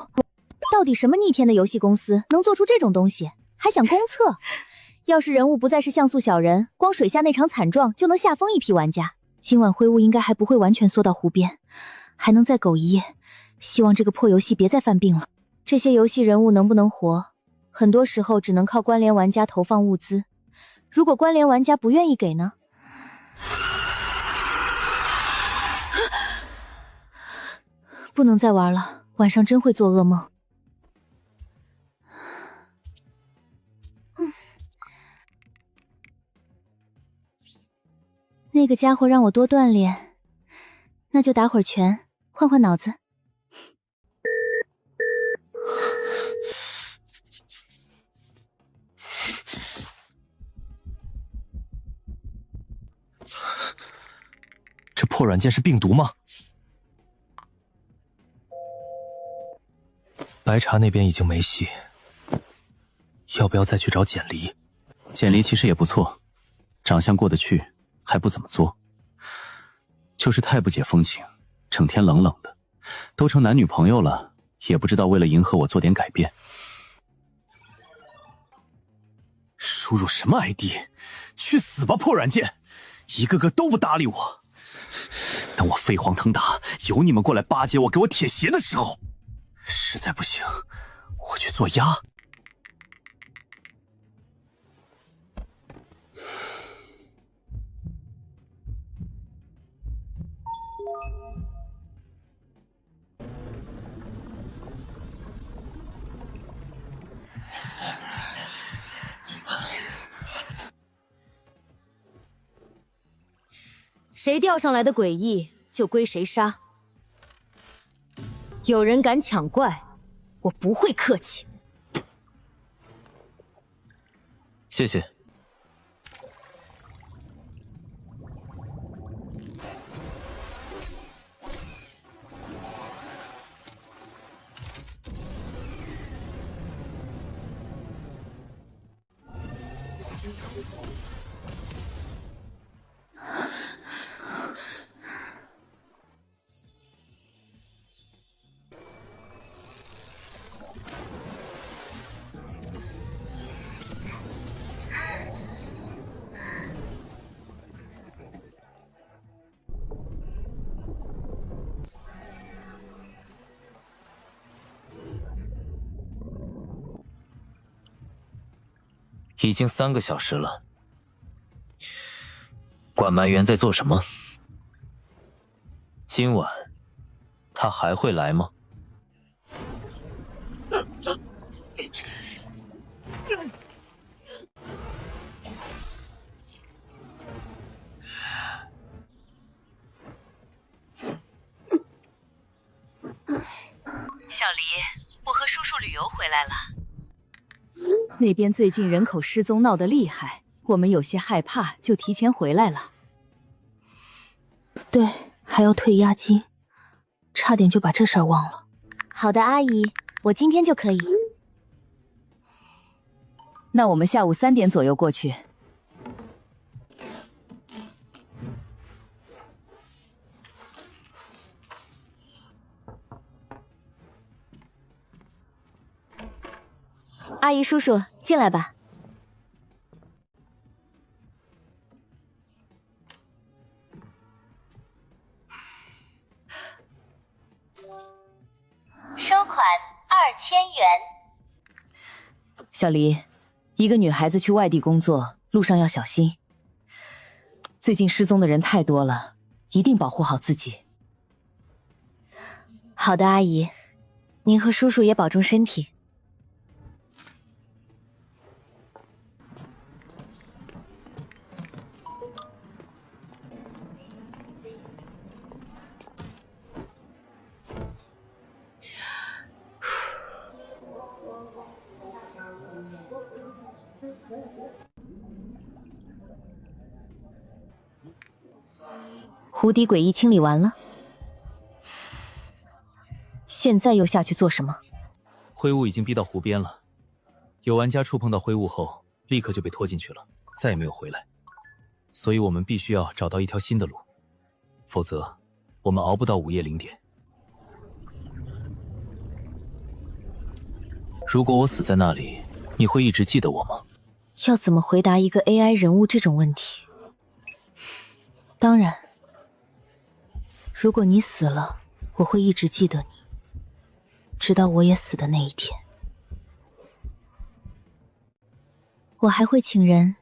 到底什么逆天的游戏公司能做出这种东西，还想公测？要是人物不再是像素小人，光水下那场惨状就能吓疯一批玩家。今晚灰雾应该还不会完全缩到湖边，还能再苟一夜。希望这个破游戏别再犯病了。这些游戏人物能不能活，很多时候只能靠关联玩家投放物资。如果关联玩家不愿意给呢？不能再玩了，晚上真会做噩梦。那个家伙让我多锻炼，那就打会儿拳，换换脑子。这破软件是病毒吗？白茶那边已经没戏，要不要再去找简离？简离其实也不错，长相过得去，还不怎么作，就是太不解风情，整天冷冷的，都成男女朋友了，也不知道为了迎合我做点改变。输入什么 ID？ 去死吧破软件！一个个都不搭理我。等我飞黄腾达，有你们过来巴结我，给我铁鞋的时候，实在不行，我去做鸭。谁钓上来的诡异，就归谁杀。有人敢抢怪，我不会客气。谢谢。已经3个小时了，管埋员在做什么？今晚他还会来吗？小黎，我和叔叔旅游回来了。那边最近人口失踪闹得厉害，我们有些害怕，就提前回来了。对，还要退押金，差点就把这事儿忘了。好的，阿姨，我今天就可以。那我们下午3点左右过去。阿姨、叔叔，进来吧。收款2000元。小黎，一个女孩子去外地工作，路上要小心。最近失踪的人太多了，一定保护好自己。好的，阿姨，您和叔叔也保重身体。湖底诡异清理完了，现在又下去做什么？灰雾已经逼到湖边了，有玩家触碰到灰雾后，立刻就被拖进去了，再也没有回来。所以我们必须要找到一条新的路，否则我们熬不到午夜0点。如果我死在那里，你会一直记得我吗？要怎么回答一个 AI 人物这种问题？当然，如果你死了，我会一直记得你，直到我也死的那一天。我还会请人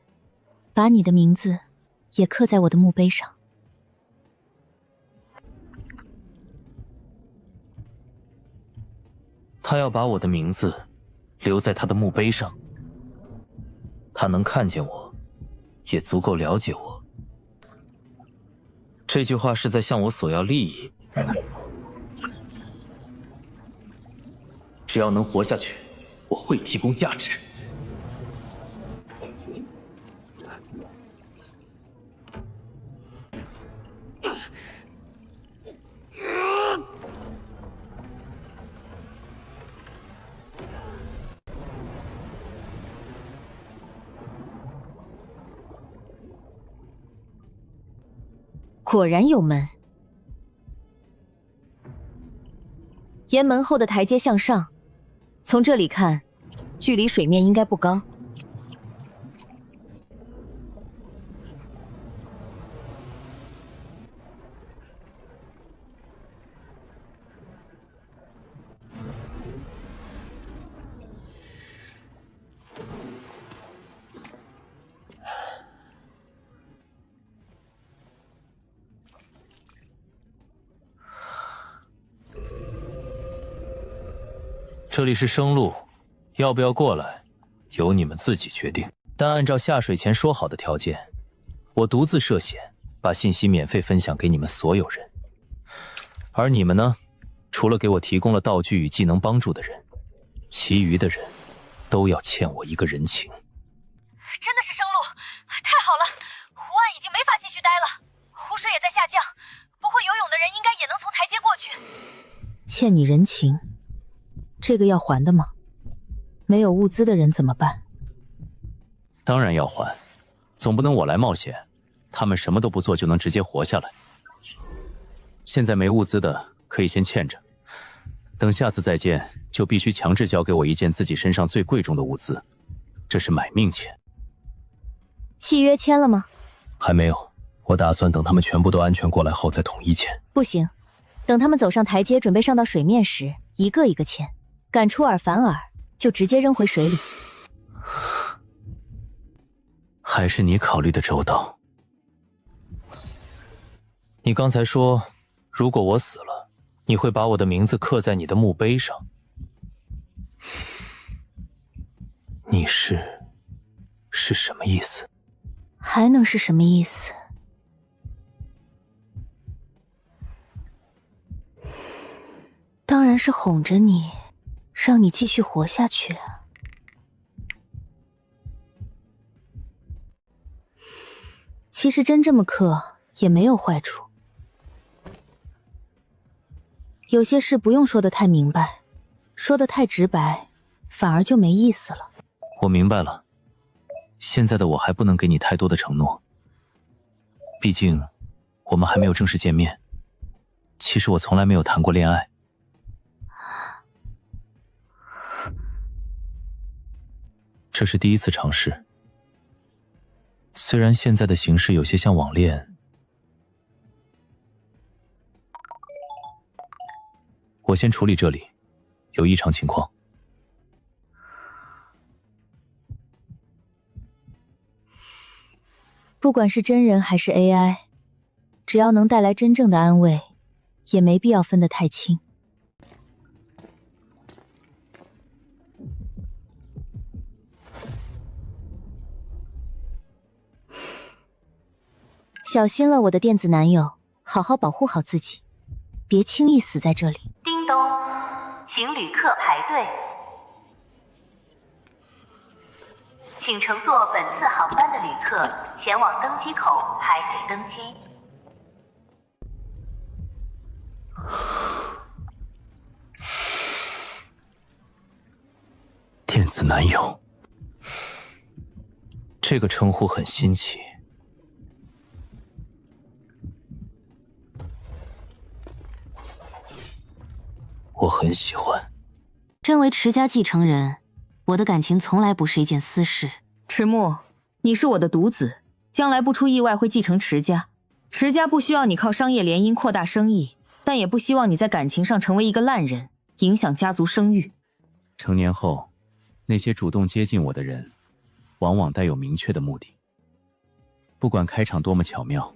把你的名字也刻在我的墓碑上。他要把我的名字留在他的墓碑上，他能看见我，也足够了解我。这句话是在向我索要利益。只要能活下去，我会提供价值。果然有门。沿门后的台阶向上，从这里看，距离水面应该不高。这里是生路，要不要过来，由你们自己决定。但按照下水前说好的条件，我独自涉险，把信息免费分享给你们所有人。而你们呢，除了给我提供了道具与技能帮助的人，其余的人都要欠我一个人情。真的是生路，太好了！湖岸已经没法继续待了，湖水也在下降，不会游泳的人应该也能从台阶过去。欠你人情，这个要还的吗？没有物资的人怎么办？当然要还，总不能我来冒险，他们什么都不做就能直接活下来。现在没物资的可以先欠着，等下次再见就必须强制交给我一件自己身上最贵重的物资，这是买命钱。契约签了吗？还没有，我打算等他们全部都安全过来后再统一签。不行，等他们走上台阶准备上到水面时，一个一个签，敢出尔反尔就直接扔回水里。还是你考虑的周到。你刚才说，如果我死了，你会把我的名字刻在你的墓碑上。你是什么意思？还能是什么意思？当然是哄着你，让你继续活下去啊。其实真这么刻也没有坏处，有些事不用说得太明白，说得太直白，反而就没意思了。我明白了，现在的我还不能给你太多的承诺，毕竟我们还没有正式见面。其实我从来没有谈过恋爱。这是第一次尝试，虽然现在的形式有些像网恋。我先处理这里，有异常情况。不管是真人还是 AI， 只要能带来真正的安慰，也没必要分得太清。小心了，我的电子男友，好好保护好自己，别轻易死在这里。叮咚，请旅客排队，请乘坐本次航班的旅客前往登机口排队登机。电子男友，这个称呼很新奇。我很喜欢。身为池家继承人，我的感情从来不是一件私事。池木，你是我的独子，将来不出意外会继承池家。池家不需要你靠商业联姻扩大生意，但也不希望你在感情上成为一个烂人，影响家族声誉。成年后，那些主动接近我的人，往往带有明确的目的。不管开场多么巧妙，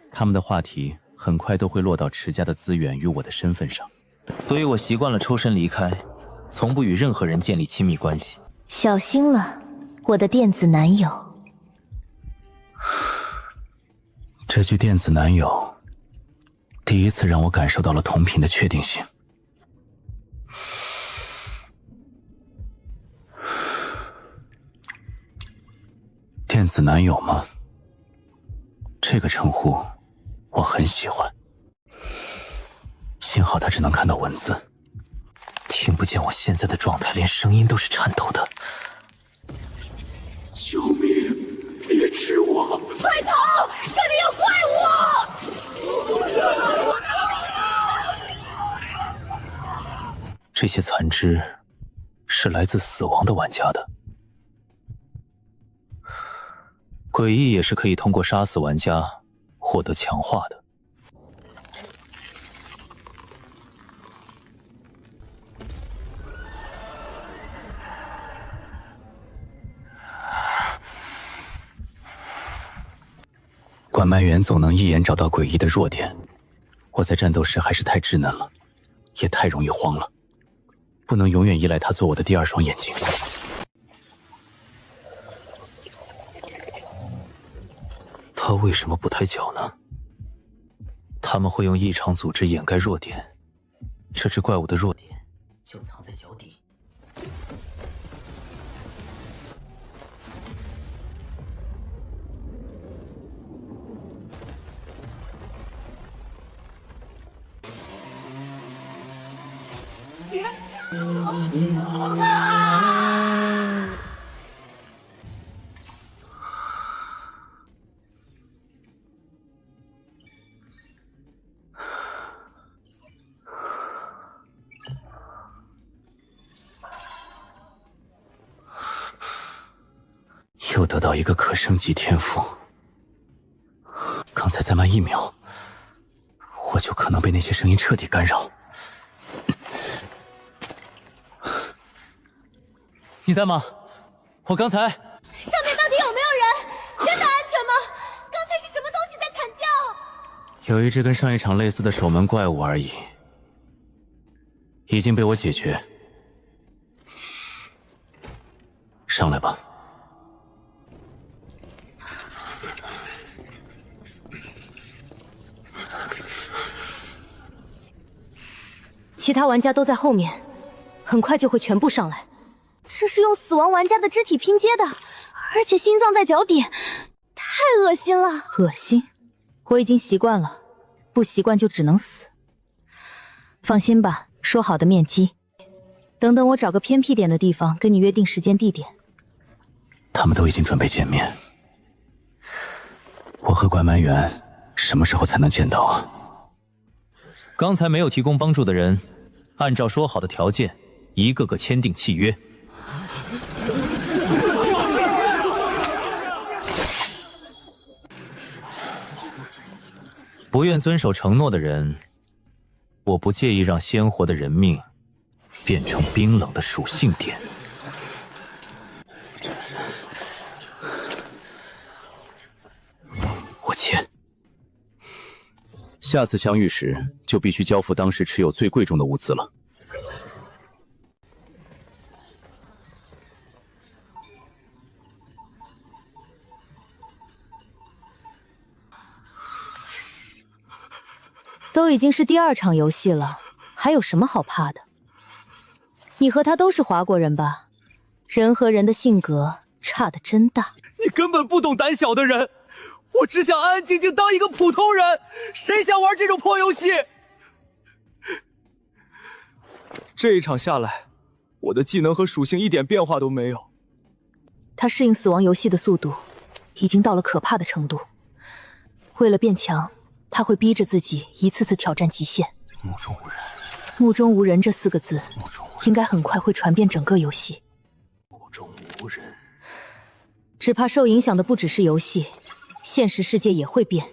他们的话题很快都会落到池家的资源与我的身份上。所以我习惯了抽身离开，从不与任何人建立亲密关系。小心了，我的电子男友。这句电子男友，第一次让我感受到了同频的确定性。电子男友吗？这个称呼我很喜欢。幸好他只能看到文字，听不见我现在的状态，连声音都是颤抖的。救命！别吃我！快逃！这里有怪物！这些残肢是来自死亡的玩家的。诡异也是可以通过杀死玩家获得强化的。管脉员总能一眼找到诡异的弱点，我在战斗时还是太稚嫩了，也太容易慌了，不能永远依赖他做我的第二双眼睛。他为什么不抬脚呢？他们会用异常组织掩盖弱点，这只怪物的弱点就藏在脚底。又得到一个可升级天赋。刚才再慢1秒，我就可能被那些声音彻底干扰。你在吗？我刚才……上面到底有没有人？真的安全吗？刚才是什么东西在惨叫？有一只跟上一场类似的守门怪物而已，已经被我解决。上来吧。其他玩家都在后面，很快就会全部上来。这是用死亡玩家的肢体拼接的，而且心脏在脚底，太恶心了。恶心？我已经习惯了，不习惯就只能死。放心吧，说好的面基。等等，我找个偏僻点的地方跟你约定时间地点。他们都已经准备见面，我和拐蛮猿什么时候才能见到啊？刚才没有提供帮助的人，按照说好的条件，一个个签订契约。不愿遵守承诺的人，我不介意让鲜活的人命变成冰冷的属性点。我签。下次相遇时，就必须交付当时持有最贵重的物资了。都已经是第2场游戏了，还有什么好怕的？你和他都是华国人吧？人和人的性格差得真大。你根本不懂胆小的人，我只想安安静静当一个普通人，谁想玩这种破游戏？这一场下来，我的技能和属性一点变化都没有。他适应死亡游戏的速度已经到了可怕的程度，为了变强，他会逼着自己一次次挑战极限。目中无人，目中无人这4个字应该很快会传遍整个游戏。目中无人，只怕受影响的不只是游戏，现实世界也会变。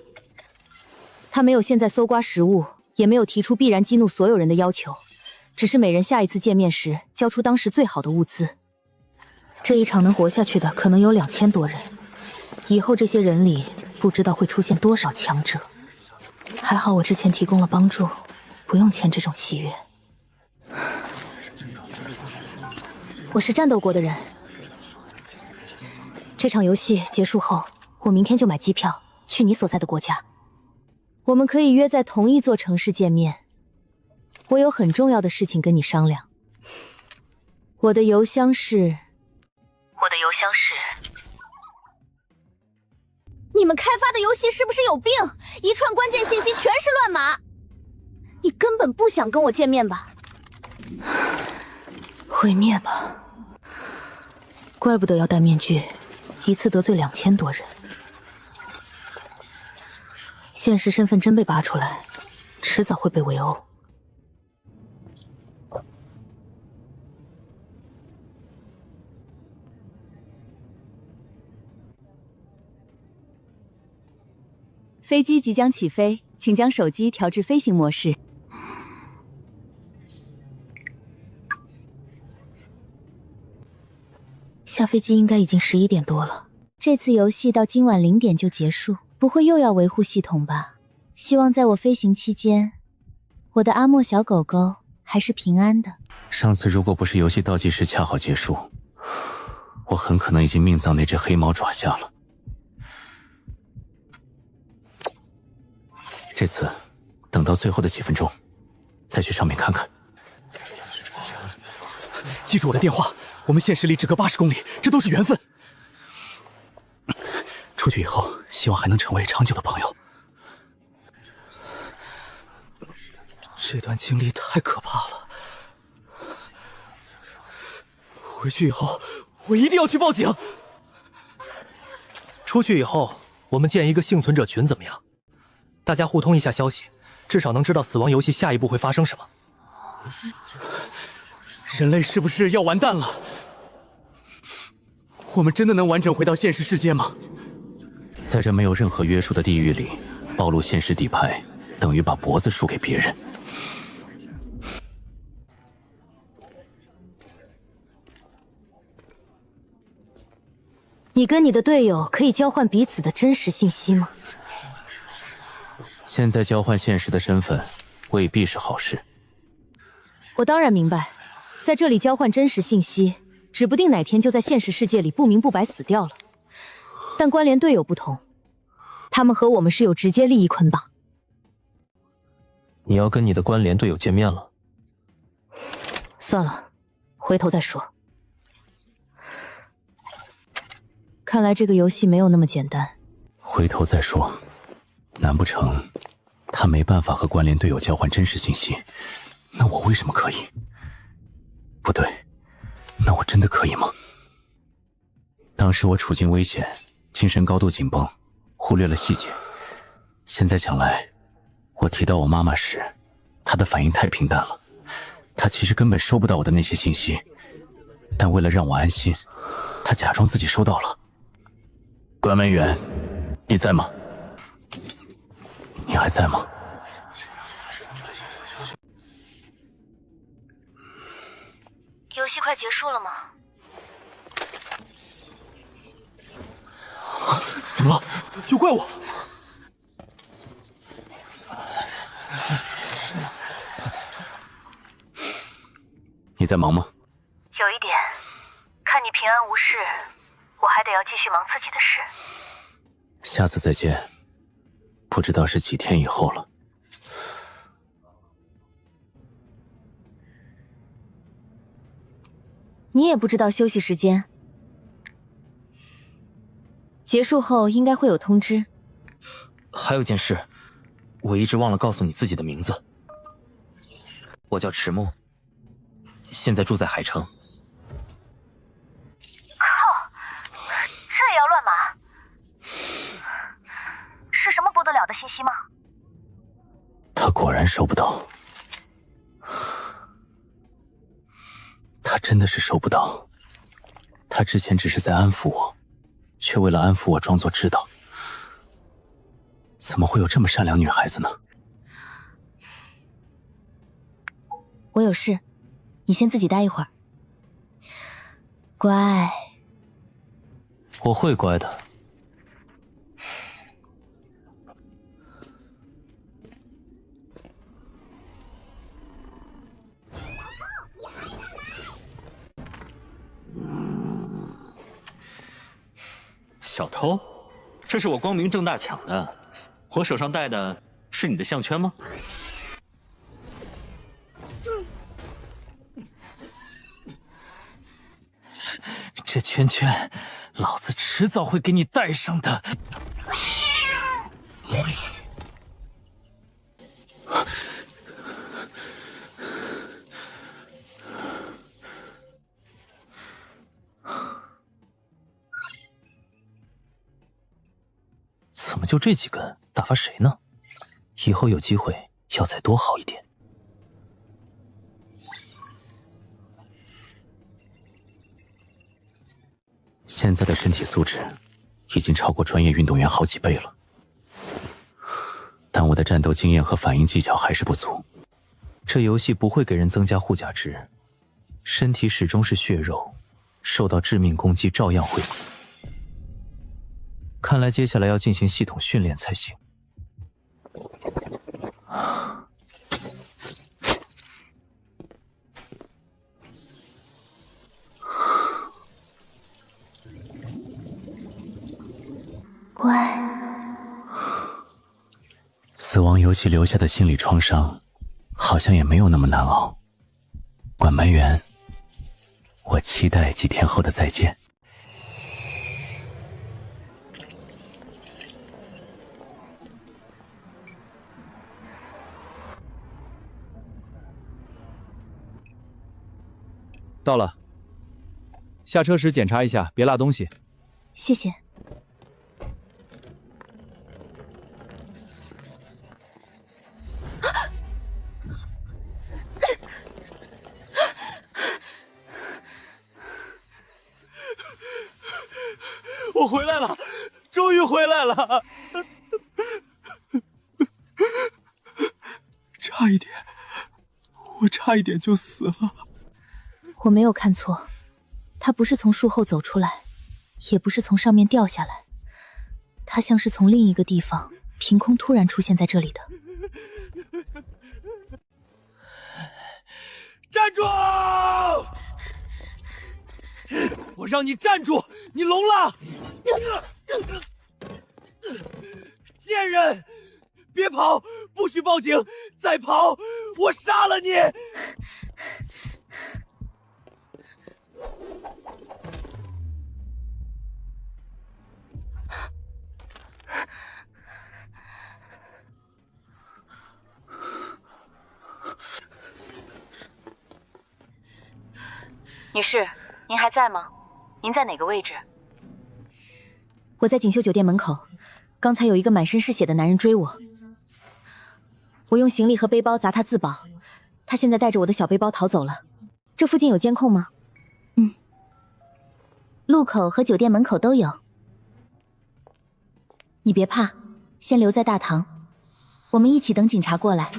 他没有现在搜刮食物，也没有提出必然激怒所有人的要求，只是每人下一次见面时交出当时最好的物资。这一场能活下去的可能有2000多人，以后这些人里不知道会出现多少强者。还好我之前提供了帮助，不用签这种契约。我是战斗过的人，这场游戏结束后，我明天就买机票去你所在的国家。我们可以约在同一座城市见面。我有很重要的事情跟你商量。我的邮箱是……你们开发的游戏是不是有病？一串关键信息全是乱码。你根本不想跟我见面吧？毁灭吧！怪不得要戴面具，一次得罪2000多人。现实身份真被扒出来，迟早会被围殴。飞机即将起飞，请将手机调至飞行模式。下飞机应该已经11点多了。这次游戏到今晚0点就结束，不会又要维护系统吧？希望在我飞行期间，我的阿莫小狗狗还是平安的。上次如果不是游戏倒计时恰好结束，我很可能已经命丧那只黑猫爪下了。这次等到最后的几分钟，再去上面看看。记住我的电话，我们现实里只隔80公里，这都是缘分。出去以后，希望还能成为长久的朋友。这段经历太可怕了，回去以后我一定要去报警。出去以后，我们建一个幸存者群怎么样？大家互通一下消息，至少能知道死亡游戏下一步会发生什么。人类是不是要完蛋了？我们真的能完整回到现实世界吗？在这没有任何约束的地狱里，暴露现实底牌，等于把脖子输给别人。你跟你的队友可以交换彼此的真实信息吗？现在交换现实的身份，未必是好事。我当然明白，在这里交换真实信息，指不定哪天就在现实世界里不明不白死掉了。但关联队友不同，他们和我们是有直接利益捆绑。你要跟你的关联队友见面了？算了，回头再说。看来这个游戏没有那么简单。回头再说，难不成他没办法和关联队友交换真实信息？那我为什么可以？不对，那我真的可以吗？当时我处境危险，精神高度紧绷，忽略了细节。现在想来，我提到我妈妈时，她的反应太平淡了。她其实根本收不到我的那些信息，但为了让我安心，她假装自己收到了。关门员，你在吗？你还在吗？游戏快结束了吗？怎么了？有怪物！你在忙吗？有一点，看你平安无事，我还得要继续忙自己的事。下次再见，不知道是几天以后了。你也不知道休息时间，结束后应该会有通知。还有件事，我一直忘了告诉你自己的名字。我叫迟木，现在住在海城。靠，这也要乱码？是什么不得了的信息吗？他果然收不到，他真的是收不到。他之前只是在安抚我，却为了安抚我装作知道。怎么会有这么善良女孩子呢？我有事，你先自己待一会儿。乖。我会乖的。小偷？这是我光明正大抢的。我手上戴的是你的项圈吗？这圈圈，老子迟早会给你戴上的。怎么就这几根？打发谁呢？以后有机会要再多好一点。现在的身体素质已经超过专业运动员好几倍了，但我的战斗经验和反应技巧还是不足。这游戏不会给人增加护甲值，身体始终是血肉，受到致命攻击照样会死。看来接下来要进行系统训练才行。乖。死亡游戏留下的心理创伤，好像也没有那么难熬。管埋员，我期待几天后的再见。到了，下车时检查一下，别落东西。谢谢。我回来了，终于回来了！我差一点就死了。我没有看错，他不是从树后走出来，也不是从上面掉下来，他像是从另一个地方凭空突然出现在这里的。站住！我让你站住！你聋了！贱人！别跑！不许报警！再跑，我杀了你！女士，您还在吗？您在哪个位置？我在锦绣酒店门口，刚才有一个满身是血的男人追我，我用行李和背包砸他自保，他现在带着我的小背包逃走了。这附近有监控吗？路口和酒店门口都有。你别怕，先留在大堂，我们一起等警察过来。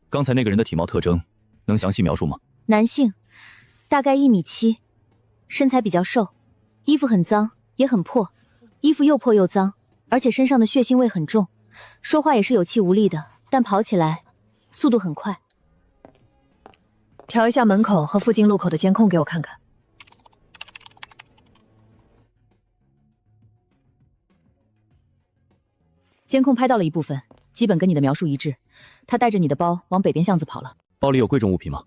刚才那个人的体貌特征，能详细描述吗？男性，大概1.7米，身材比较瘦，衣服很脏也很破，衣服又破又脏，而且身上的血腥味很重，说话也是有气无力的，但跑起来速度很快。调一下门口和附近路口的监控给我看看。监控拍到了一部分，基本跟你的描述一致。他带着你的包往北边巷子跑了。包里有贵重物品吗？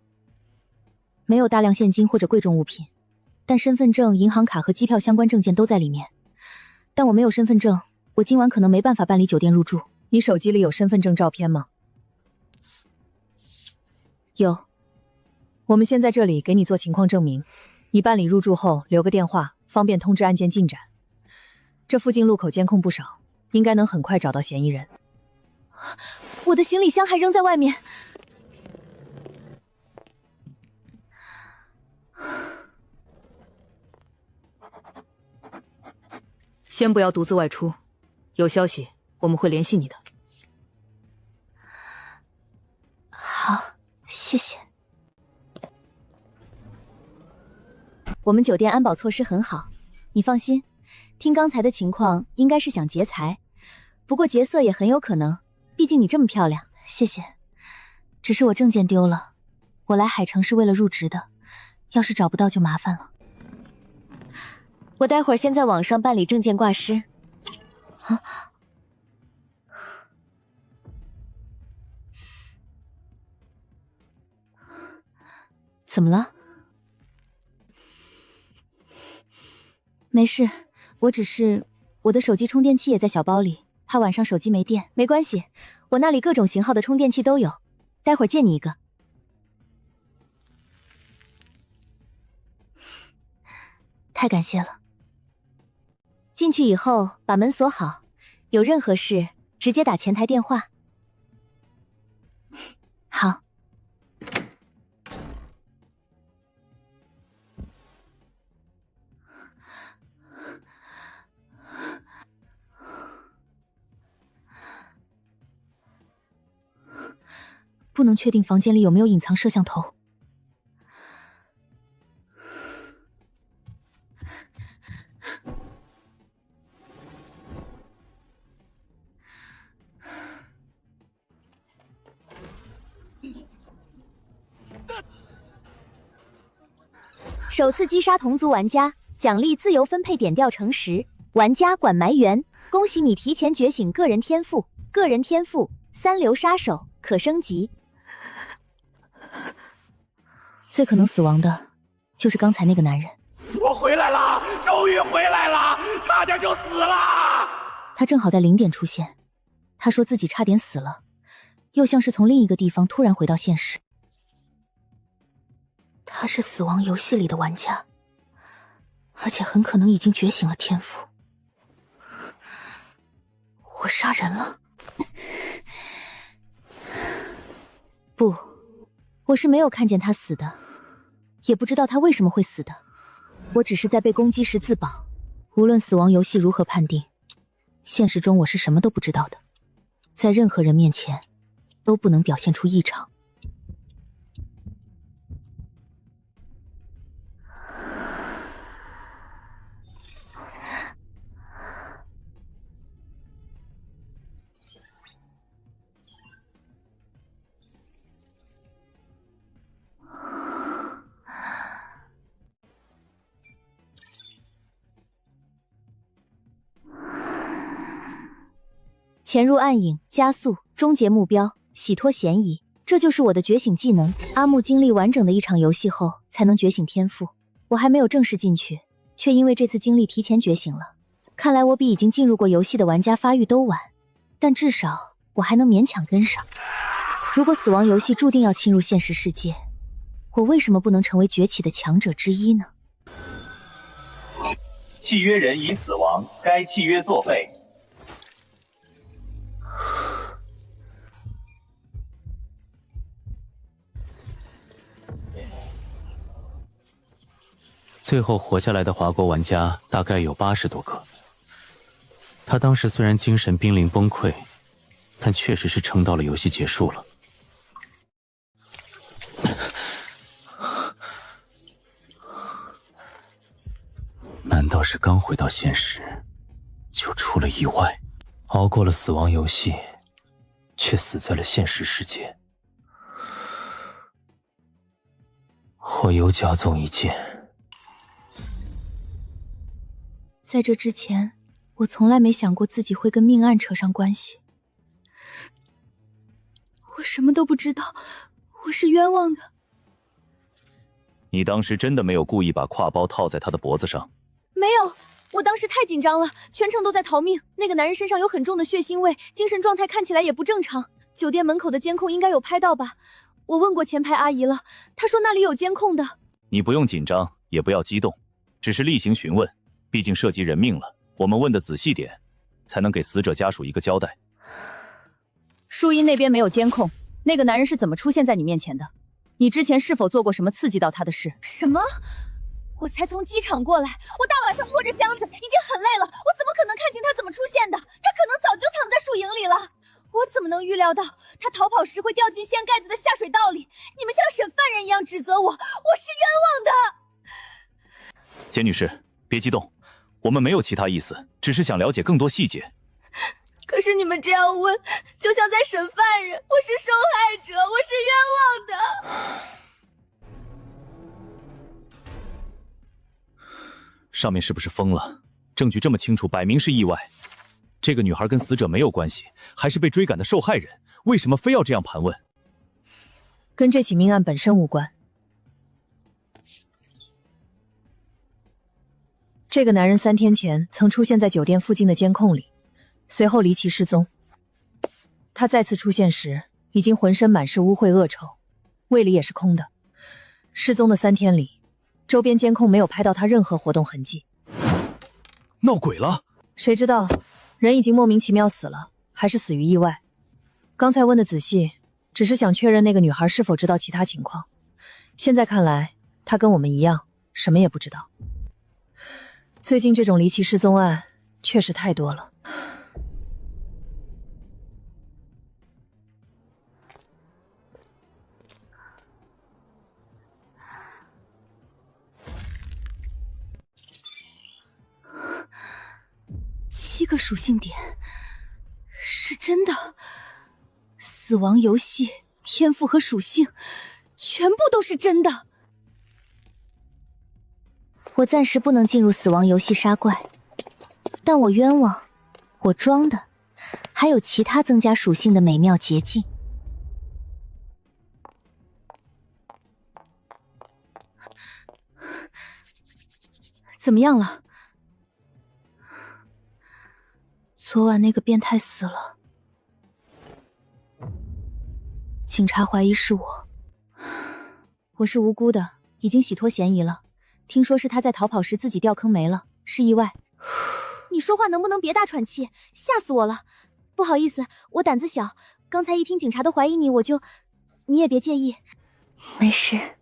没有大量现金或者贵重物品，但身份证、银行卡和机票相关证件都在里面。但我没有身份证，我今晚可能没办法办理酒店入住。你手机里有身份证照片吗？有。我们先在这里给你做情况证明，你办理入住后留个电话，方便通知案件进展。这附近路口监控不少，应该能很快找到嫌疑人。我的行李箱还扔在外面。先不要独自外出，有消息我们会联系你的。好，谢谢。我们酒店安保措施很好，你放心。听刚才的情况，应该是想劫财，不过劫色也很有可能，毕竟你这么漂亮。谢谢。只是我证件丢了，我来海城是为了入职的，要是找不到就麻烦了。我待会儿先在网上办理证件挂失。怎么了？没事，我只是我的手机充电器也在小包里，怕晚上手机没电。没关系，我那里各种型号的充电器都有，待会儿借你一个。太感谢了。进去以后把门锁好，有任何事直接打前台电话。好。不能确定房间里有没有隐藏摄像头。首次击杀同族玩家，奖励自由分配点调成10，玩家管埋源。恭喜你提前觉醒个人天赋，个人天赋3流杀手可升级。最可能死亡的就是刚才那个男人。我回来了，终于回来了，差点就死了。他正好在0点出现，他说自己差点死了，又像是从另一个地方突然回到现实。他是死亡游戏里的玩家，而且很可能已经觉醒了天赋。我杀人了？不，我是没有看见他死的，也不知道他为什么会死的。我只是在被攻击时自保。无论死亡游戏如何判定，现实中我是什么都不知道的，在任何人面前都不能表现出异常。潜入暗影，加速，终结目标，洗脱嫌疑，这就是我的觉醒技能。阿木经历完整的一场游戏后才能觉醒天赋，我还没有正式进去，却因为这次经历提前觉醒了。看来我比已经进入过游戏的玩家发育都晚，但至少我还能勉强跟上。如果死亡游戏注定要侵入现实世界，我为什么不能成为崛起的强者之一呢？契约人已死亡，该契约作废。最后活下来的华国玩家大概有80多个。他当时虽然精神濒临崩溃，但确实是撑到了游戏结束了。难道是刚回到现实，就出了意外？熬过了死亡游戏，却死在了现实世界。我有假纵一剑。在这之前，我从来没想过自己会跟命案扯上关系。我什么都不知道，我是冤枉的。你当时真的没有故意把挎包套在他的脖子上？没有，我当时太紧张了，全程都在逃命。那个男人身上有很重的血腥味，精神状态看起来也不正常。酒店门口的监控应该有拍到吧？我问过前排阿姨了，她说那里有监控的。你不用紧张，也不要激动，只是例行询问。毕竟涉及人命了，我们问的仔细点，才能给死者家属一个交代。树荫那边没有监控，那个男人是怎么出现在你面前的？你之前是否做过什么刺激到他的事？什么？我才从机场过来，我大晚上拖着箱子，已经很累了，我怎么可能看清他怎么出现的？他可能早就藏在树影里了。我怎么能预料到他逃跑时会掉进掀盖子的下水道里？你们像审犯人一样指责我，我是冤枉的。简女士，别激动，我们没有其他意思，只是想了解更多细节。可是你们这样问，就像在审犯人，我是受害者，我是冤枉的。上面是不是疯了？证据这么清楚，摆明是意外。这个女孩跟死者没有关系，还是被追赶的受害人，为什么非要这样盘问？跟这起命案本身无关。这个男人3天前曾出现在酒店附近的监控里，随后离奇失踪。他再次出现时，已经浑身满是污秽恶臭，胃里也是空的。失踪的3天里，周边监控没有拍到他任何活动痕迹。闹鬼了？谁知道，人已经莫名其妙死了，还是死于意外。刚才问的仔细，只是想确认那个女孩是否知道其他情况。现在看来，她跟我们一样，什么也不知道。最近这种离奇失踪案确实太多了。7个属性点，是真的。死亡游戏、天赋和属性，全部都是真的。我暂时不能进入死亡游戏杀怪，但我冤枉，我装的，还有其他增加属性的美妙捷径。怎么样了？昨晚那个变态死了，警察怀疑是我。我是无辜的，已经洗脱嫌疑了。听说是他在逃跑时自己掉坑没了，是意外。你说话能不能别大喘气？吓死我了！不好意思，我胆子小，刚才一听警察都怀疑你，我就……你也别介意。没事。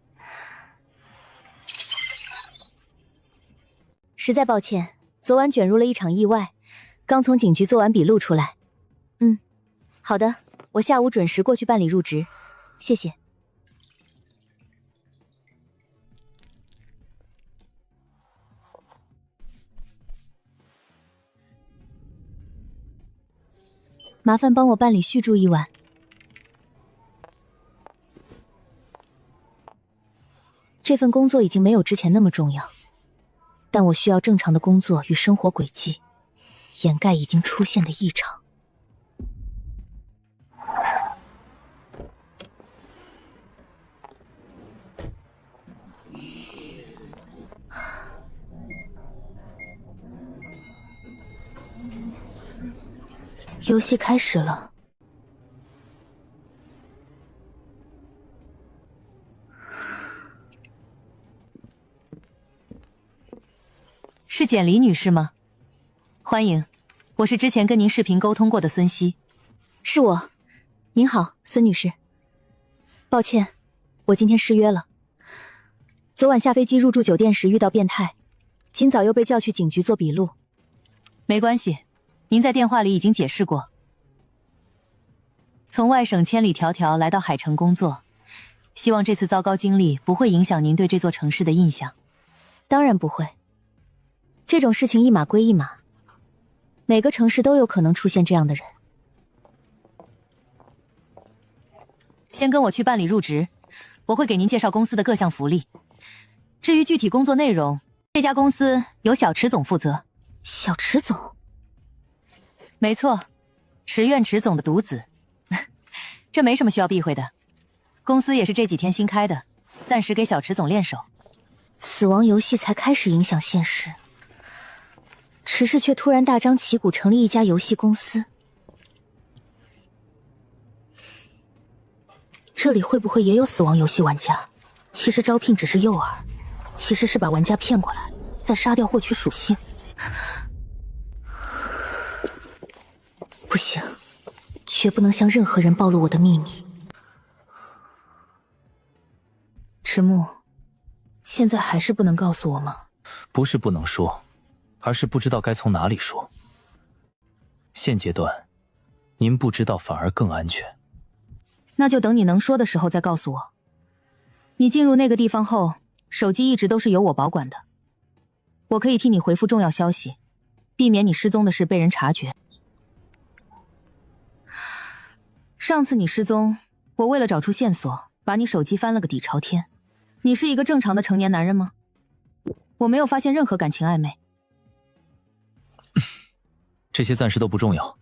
实在抱歉，昨晚卷入了一场意外，刚从警局做完笔录出来。好的，我下午准时过去办理入职，谢谢。麻烦帮我办理续住1晚。这份工作已经没有之前那么重要，但我需要正常的工作与生活轨迹，掩盖已经出现的异常。游戏开始了。是简黎女士吗？欢迎，我是之前跟您视频沟通过的孙熙。是我。您好，孙女士。抱歉，我今天失约了。昨晚下飞机入住酒店时遇到变态，今早又被叫去警局做笔录。没关系，您在电话里已经解释过。从外省千里迢迢来到海城工作，希望这次糟糕经历不会影响您对这座城市的印象。当然不会。这种事情一码归一码，每个城市都有可能出现这样的人。先跟我去办理入职，我会给您介绍公司的各项福利。至于具体工作内容，这家公司由小池总负责。小池总？没错，池院池总的独子。这没什么需要避讳的，公司也是这几天新开的，暂时给小池总练手。死亡游戏才开始影响现实，池氏却突然大张旗鼓成立一家游戏公司，这里会不会也有死亡游戏玩家？其实招聘只是诱饵，其实是把玩家骗过来，再杀掉获取属性。不行，绝不能向任何人暴露我的秘密。池木，现在还是不能告诉我吗？不是不能说，而是不知道该从哪里说。现阶段，您不知道反而更安全。那就等你能说的时候再告诉我。你进入那个地方后，手机一直都是由我保管的，我可以替你回复重要消息，避免你失踪的事被人察觉。上次你失踪，我为了找出线索，把你手机翻了个底朝天。你是一个正常的成年男人吗？我没有发现任何感情暧昧。这些暂时都不重要，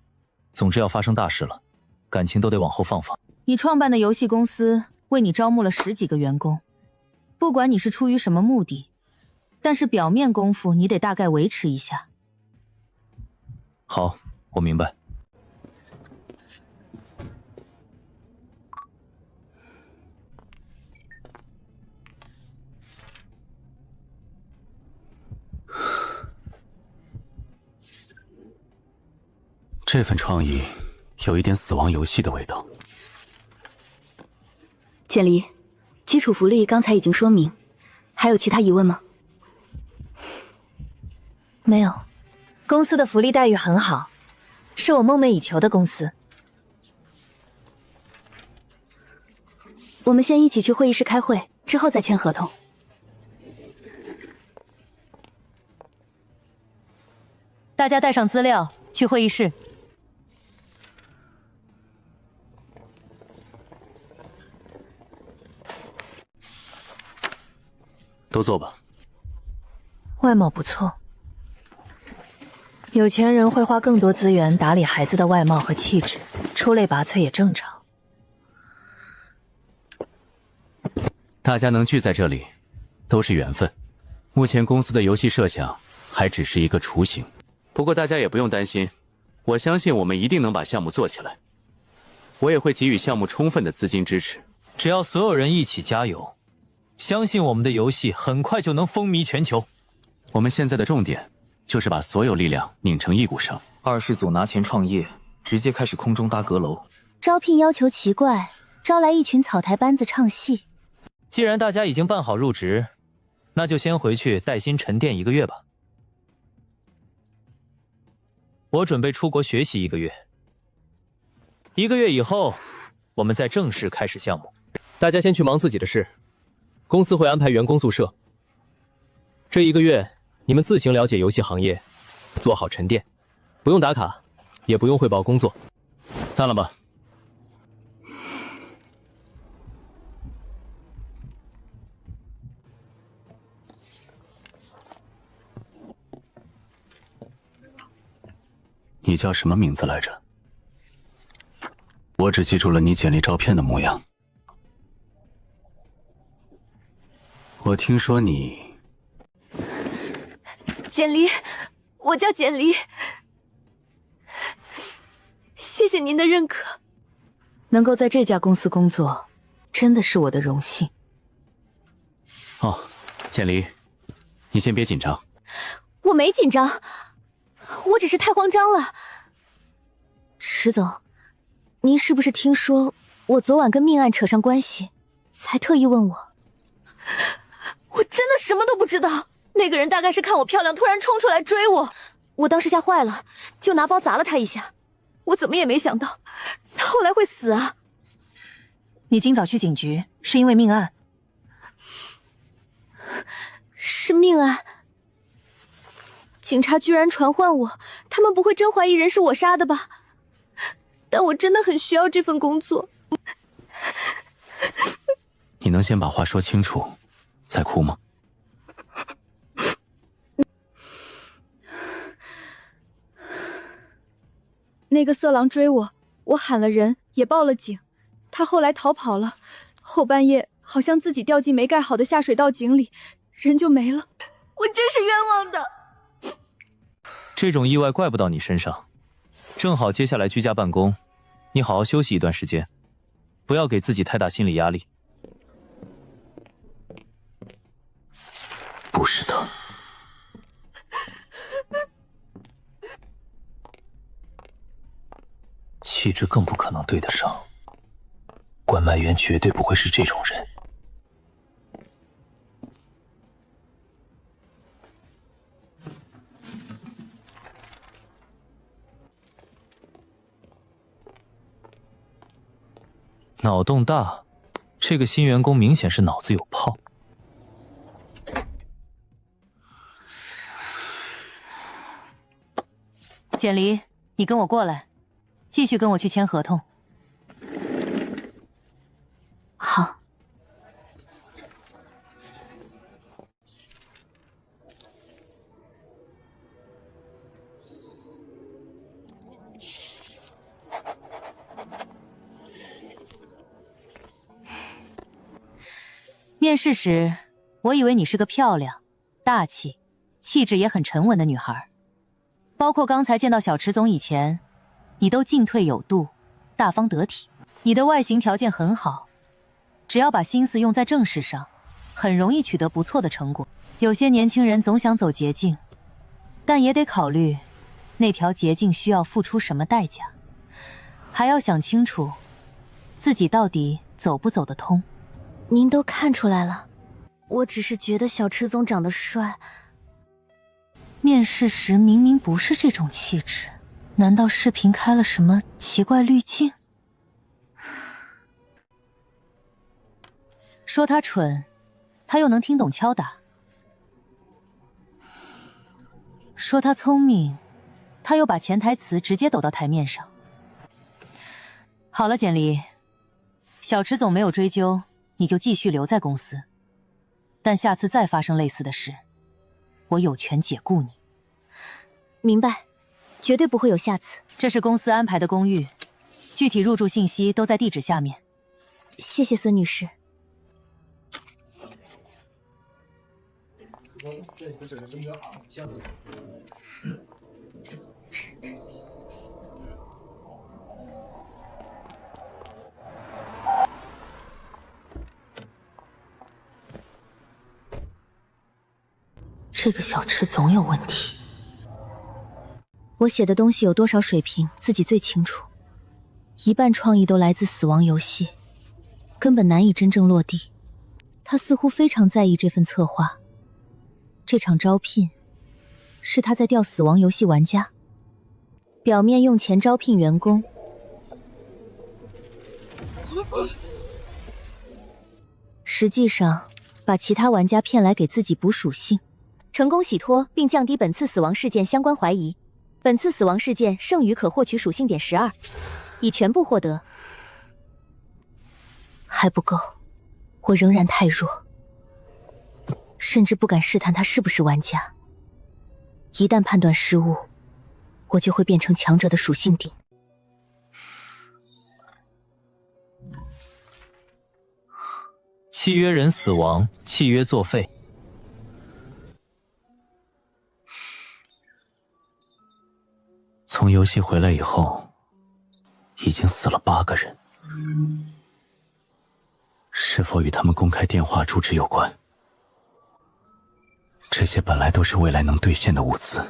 总之要发生大事了，感情都得往后放放。你创办的游戏公司为你招募了10几个员工，不管你是出于什么目的，但是表面功夫你得大概维持一下。好，我明白。这份创意有一点死亡游戏的味道。简黎，基础福利刚才已经说明，还有其他疑问吗？没有，公司的福利待遇很好，是我梦寐以求的公司。我们先一起去会议室开会，之后再签合同。大家带上资料去会议室。都坐吧。外貌不错，有钱人会花更多资源打理孩子的外貌和气质，出类拔萃也正常。大家能聚在这里，都是缘分。目前公司的游戏设想还只是一个雏形，不过大家也不用担心，我相信我们一定能把项目做起来。我也会给予项目充分的资金支持。只要所有人一起加油，相信我们的游戏很快就能风靡全球。我们现在的重点就是把所有力量拧成一股绳。20组拿钱创业，直接开始空中搭阁楼。招聘要求奇怪，招来一群草台班子唱戏。既然大家已经办好入职，那就先回去带薪沉淀1个月吧。我准备出国学习1个月，1个月以后，我们再正式开始项目。大家先去忙自己的事，公司会安排员工宿舍。这1个月，你们自行了解游戏行业，做好沉淀，不用打卡，也不用汇报工作。散了吧。你叫什么名字来着？我只记住了你简历照片的模样。我听说你……简离，我叫简离。谢谢您的认可。能够在这家公司工作，真的是我的荣幸。哦，简离，你先别紧张。我没紧张，我只是太慌张了。池总，您是不是听说我昨晚跟命案扯上关系，才特意问我？我真的什么都不知道。那个人大概是看我漂亮，突然冲出来追我，我当时吓坏了，就拿包砸了他一下。我怎么也没想到，他后来会死啊！你今早去警局是因为命案？是命案？警察居然传唤我，他们不会真怀疑人是我杀的吧？但我真的很需要这份工作。你能先把话说清楚，再哭吗？那个色狼追我，我喊了人，也报了警，他后来逃跑了。后半夜好像自己掉进没盖好的下水道井里，人就没了。我真是冤枉的。这种意外怪不到你身上，正好接下来居家办公，你好好休息一段时间，不要给自己太大心理压力。不是的。气质更不可能对得上，管麦员绝对不会是这种人。脑洞大，这个新员工明显是脑子有泡。简离，你跟我过来，继续跟我去签合同。好。面试时，我以为你是个漂亮、大气、气质也很沉稳的女孩，包括刚才见到小池总以前，你都进退有度，大方得体。你的外形条件很好，只要把心思用在正事上，很容易取得不错的成果。有些年轻人总想走捷径，但也得考虑那条捷径需要付出什么代价，还要想清楚自己到底走不走得通。您都看出来了，我只是觉得小池总长得帅。面试时明明不是这种气质，难道视频开了什么奇怪滤镜？说他蠢，他又能听懂敲打；说他聪明，他又把潜台词直接抖到台面上。好了，简离，小池总没有追究，你就继续留在公司，但下次再发生类似的事，我有权解雇你。明白，绝对不会有下次。这是公司安排的公寓，具体入住信息都在地址下面。谢谢孙女士。这个小池总有问题。我写的东西有多少水平，自己最清楚。一半创意都来自死亡游戏，根本难以真正落地。他似乎非常在意这份策划。这场招聘，是他在钓死亡游戏玩家。表面用钱招聘员工，实际上把其他玩家骗来给自己补属性，成功洗脱并降低本次死亡事件相关怀疑。本次死亡事件剩余可获取属性点12，已全部获得。还不够，我仍然太弱，甚至不敢试探他是不是玩家。一旦判断失误，我就会变成强者的属性点。契约人死亡，契约作废。从游戏回来以后，已经死了8个人，是否与他们公开电话住址有关？这些本来都是未来能兑现的物资。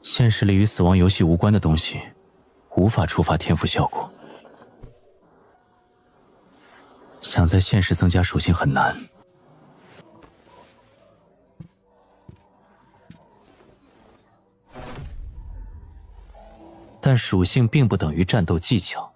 现实里与死亡游戏无关的东西，无法触发天赋效果。想在现实增加属性很难。但属性并不等于战斗技巧。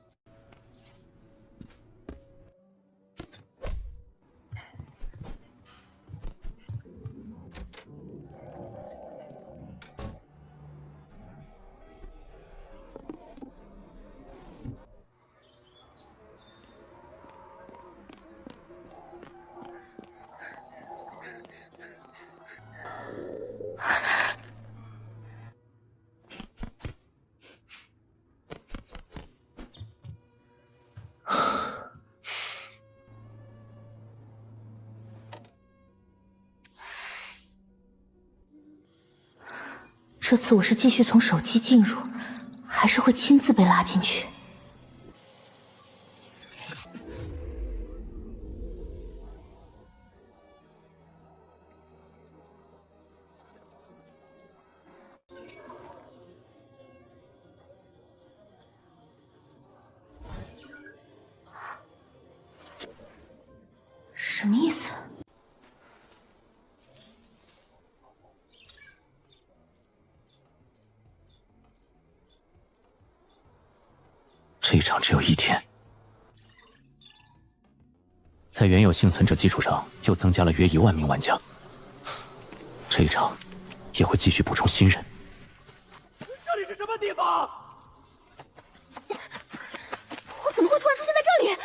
这次我是继续从手机进入，还是会亲自被拉进去？什么意思？这一场只有1天，在原有幸存者基础上，又增加了约1万名玩家。这一场也会继续补充新人。这里是什么地方？我怎么会突然出现在这里？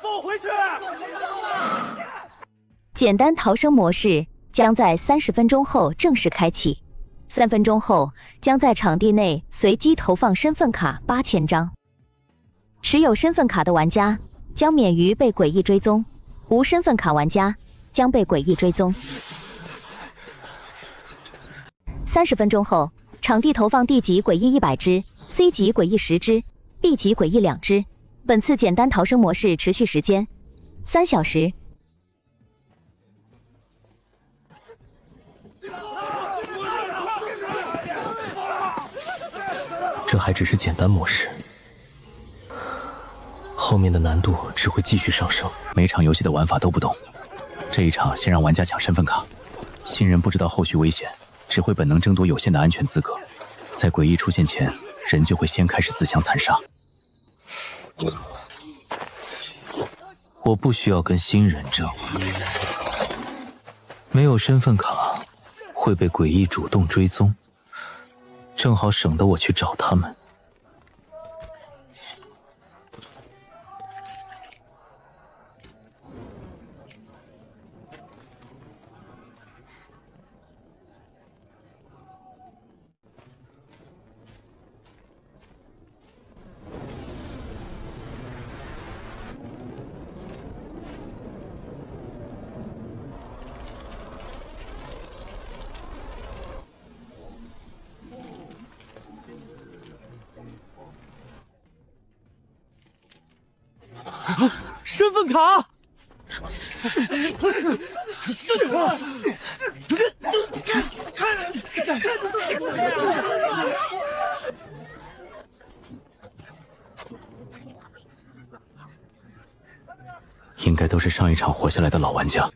放回去！简单逃生模式将在30分钟后正式开启，3分钟后将在场地内随机投放身份卡8000张。持有身份卡的玩家将免于被诡异追踪，无身份卡玩家将被诡异追踪。30分钟后，场地投放 D 级诡异100只 ，C 级诡异10只 ，B 级诡异2只。本次简单逃生模式持续时间3小时。这还只是简单模式，后面的难度只会继续上升。每场游戏的玩法都不同，这一场先让玩家抢身份卡，新人不知道后续危险，只会本能争夺有限的安全资格。在诡异出现前，人就会先开始自相残杀。我不需要跟新人争，没有身份卡会被诡异主动追踪，正好省得我去找他们。身份卡！应该都是上一场活下来的老玩家。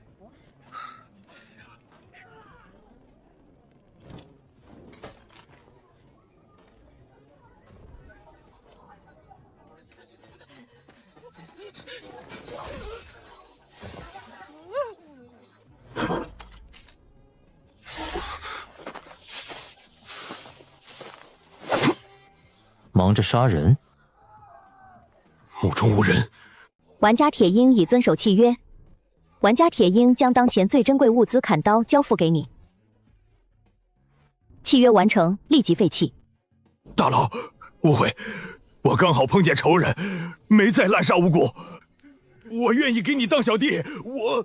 忙着杀人，目中无人。玩家铁鹰已遵守契约，玩家铁鹰将当前最珍贵物资砍刀交付给你。契约完成，立即废弃。大佬，误会，我刚好碰见仇人，没再滥杀无辜。我愿意给你当小弟，我。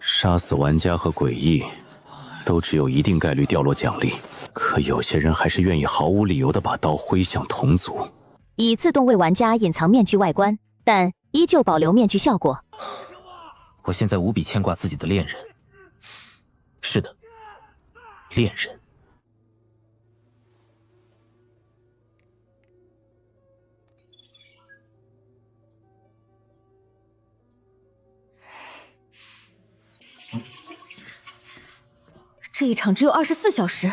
杀死玩家和诡异，都只有一定概率掉落奖励。可有些人还是愿意毫无理由地把刀挥向同族。已自动为玩家隐藏面具外观，但依旧保留面具效果。我现在无比牵挂自己的恋人。是的，恋人。这一场只有24小时，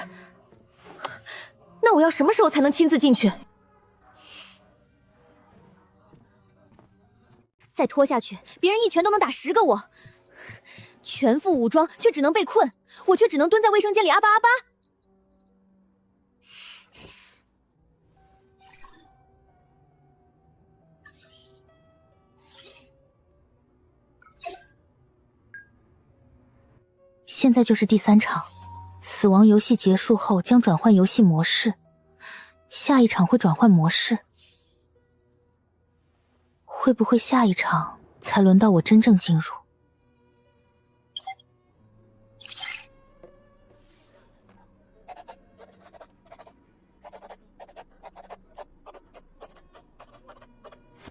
那我要什么时候才能亲自进去？再拖下去，别人一拳都能打10个我。全副武装却只能被困，我却只能蹲在卫生间里阿巴阿巴。现在就是第3场，死亡游戏结束后将转换游戏模式，下一场会转换模式。会不会下一场才轮到我真正进入？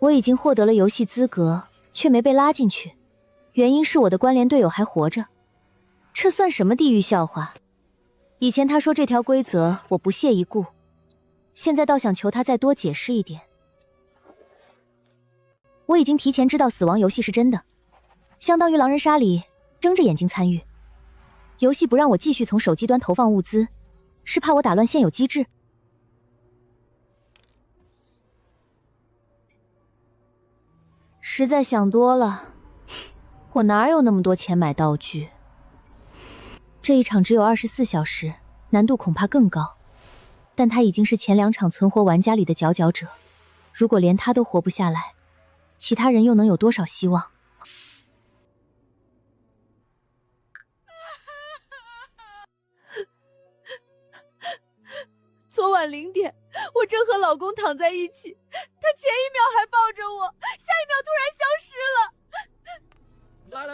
我已经获得了游戏资格，却没被拉进去，原因是我的关联队友还活着。这算什么地狱笑话？以前他说这条规则我不屑一顾，现在倒想求他再多解释一点。我已经提前知道死亡游戏是真的，相当于狼人杀里睁着眼睛参与。游戏不让我继续从手机端投放物资，是怕我打乱现有机制。实在想多了，我哪有那么多钱买道具？这一场只有24小时，难度恐怕更高，但他已经是前2场存活玩家里的佼佼者，如果连他都活不下来，其他人又能有多少希望？昨晚0点，我正和老公躺在一起，他前一秒还抱着我，下一秒突然消失了。来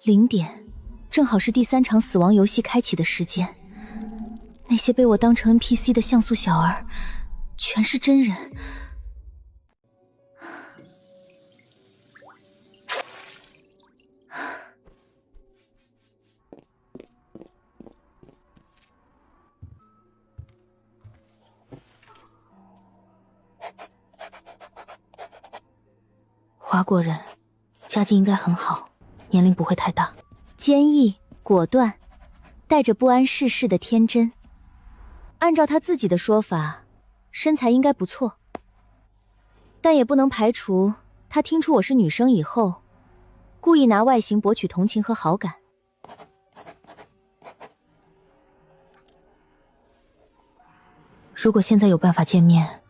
，0点，正好是第3场死亡游戏开启的时间。那些被我当成 NPC 的像素小儿，全是真人。华国人，家境应该很好，年龄不会太大。坚毅果断，带着不谙世事的天真。按照他自己的说法，身材应该不错，但也不能排除他听出我是女生以后，故意拿外形博取同情和好感。如果现在有办法见面，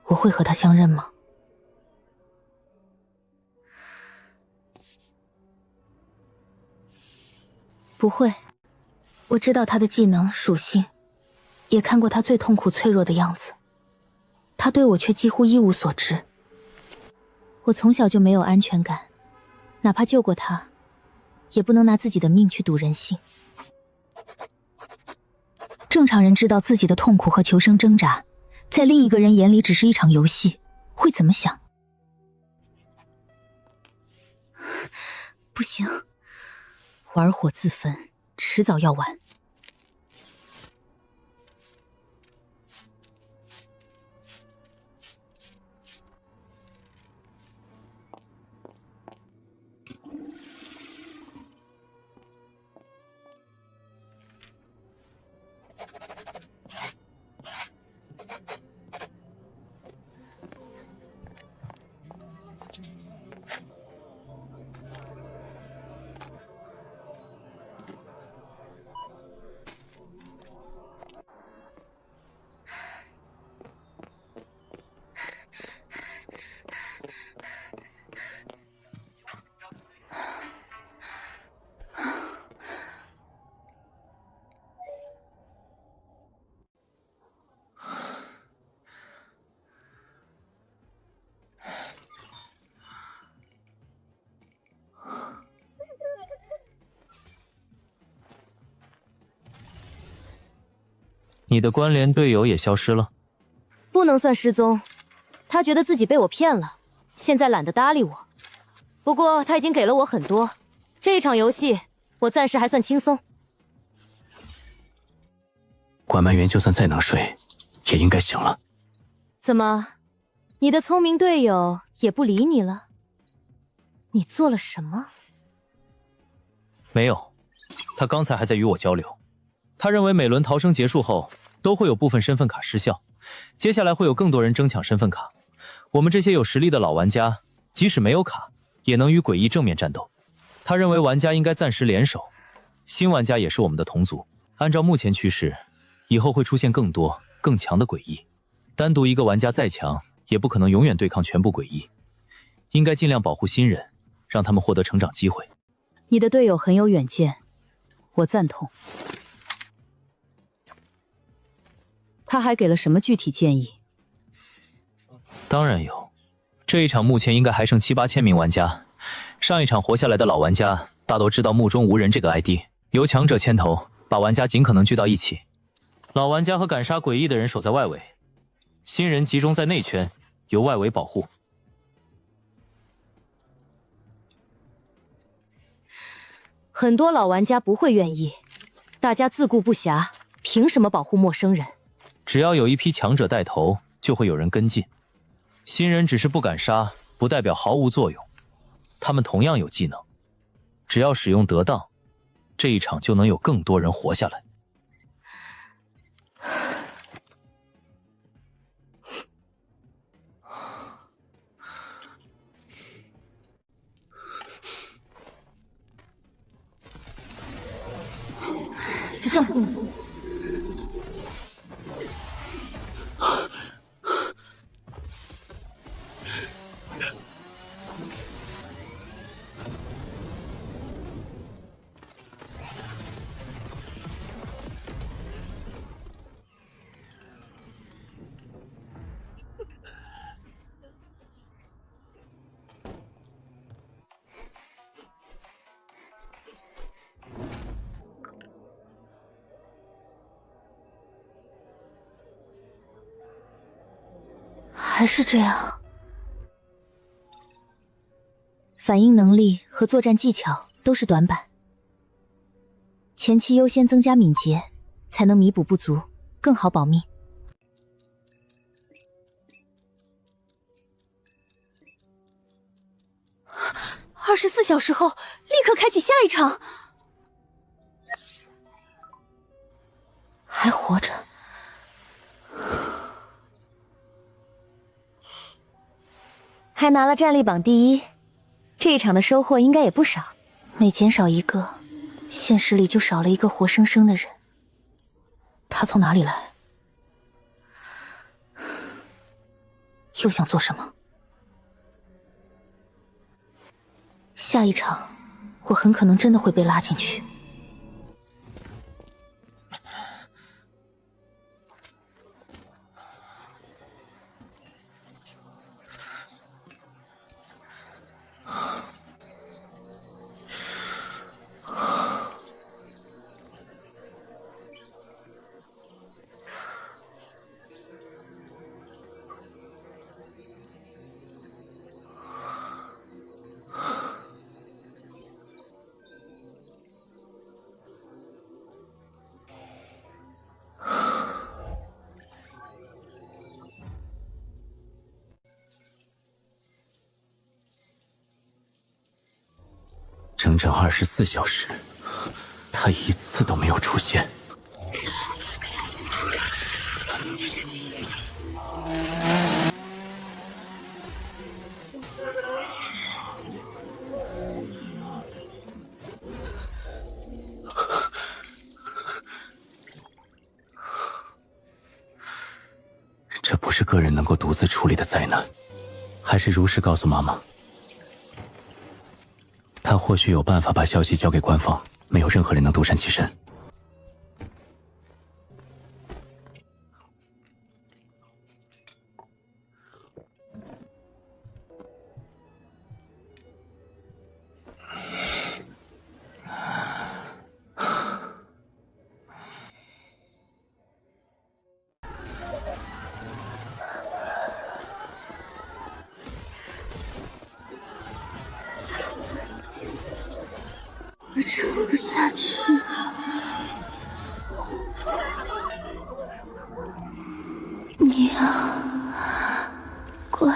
我会和他相认吗？不会。我知道他的技能属性，也看过他最痛苦脆弱的样子，他对我却几乎一无所知。我从小就没有安全感，哪怕救过他，也不能拿自己的命去赌人性。正常人知道自己的痛苦和求生挣扎，在另一个人眼里只是一场游戏，会怎么想？不行，玩火自焚，迟早要完。你的关联队友也消失了？不能算失踪，他觉得自己被我骗了，现在懒得搭理我。不过他已经给了我很多，这一场游戏我暂时还算轻松。管曼员就算再能睡，也应该醒了。怎么，你的聪明队友也不理你了？你做了什么？没有，他刚才还在与我交流。他认为每轮逃生结束后，都会有部分身份卡失效，接下来会有更多人争抢身份卡。我们这些有实力的老玩家，即使没有卡，也能与诡异正面战斗。他认为玩家应该暂时联手，新玩家也是我们的同族。按照目前趋势，以后会出现更多更强的诡异。单独一个玩家再强，也不可能永远对抗全部诡异。应该尽量保护新人，让他们获得成长机会。你的队友很有远见，我赞同。他还给了什么具体建议？当然有，这一场目前应该还剩7、8千名玩家。上一场活下来的老玩家大都知道目中无人这个 ID， 由强者牵头，把玩家尽可能聚到一起。老玩家和敢杀诡异的人守在外围，新人集中在内圈，由外围保护。很多老玩家不会愿意，大家自顾不暇，凭什么保护陌生人？只要有一批强者带头，就会有人跟进。新人只是不敢杀，不代表毫无作用。他们同样有技能，只要使用得当，这一场就能有更多人活下来。还是这样。反应能力和作战技巧都是短板，前期优先增加敏捷，才能弥补不足，更好保命。24小时后立刻开启下一场。还活着。还拿了战力榜第1，这一场的收获应该也不少。每减少一个，现实里就少了一个活生生的人。他从哪里来？又想做什么？下一场，我很可能真的会被拉进去。整整24小时，他一次都没有出现。这不是个人能够独自处理的灾难，还是如实告诉妈妈。他或许有办法把消息交给官方，没有任何人能独善其身。我撑不下去了，你要乖。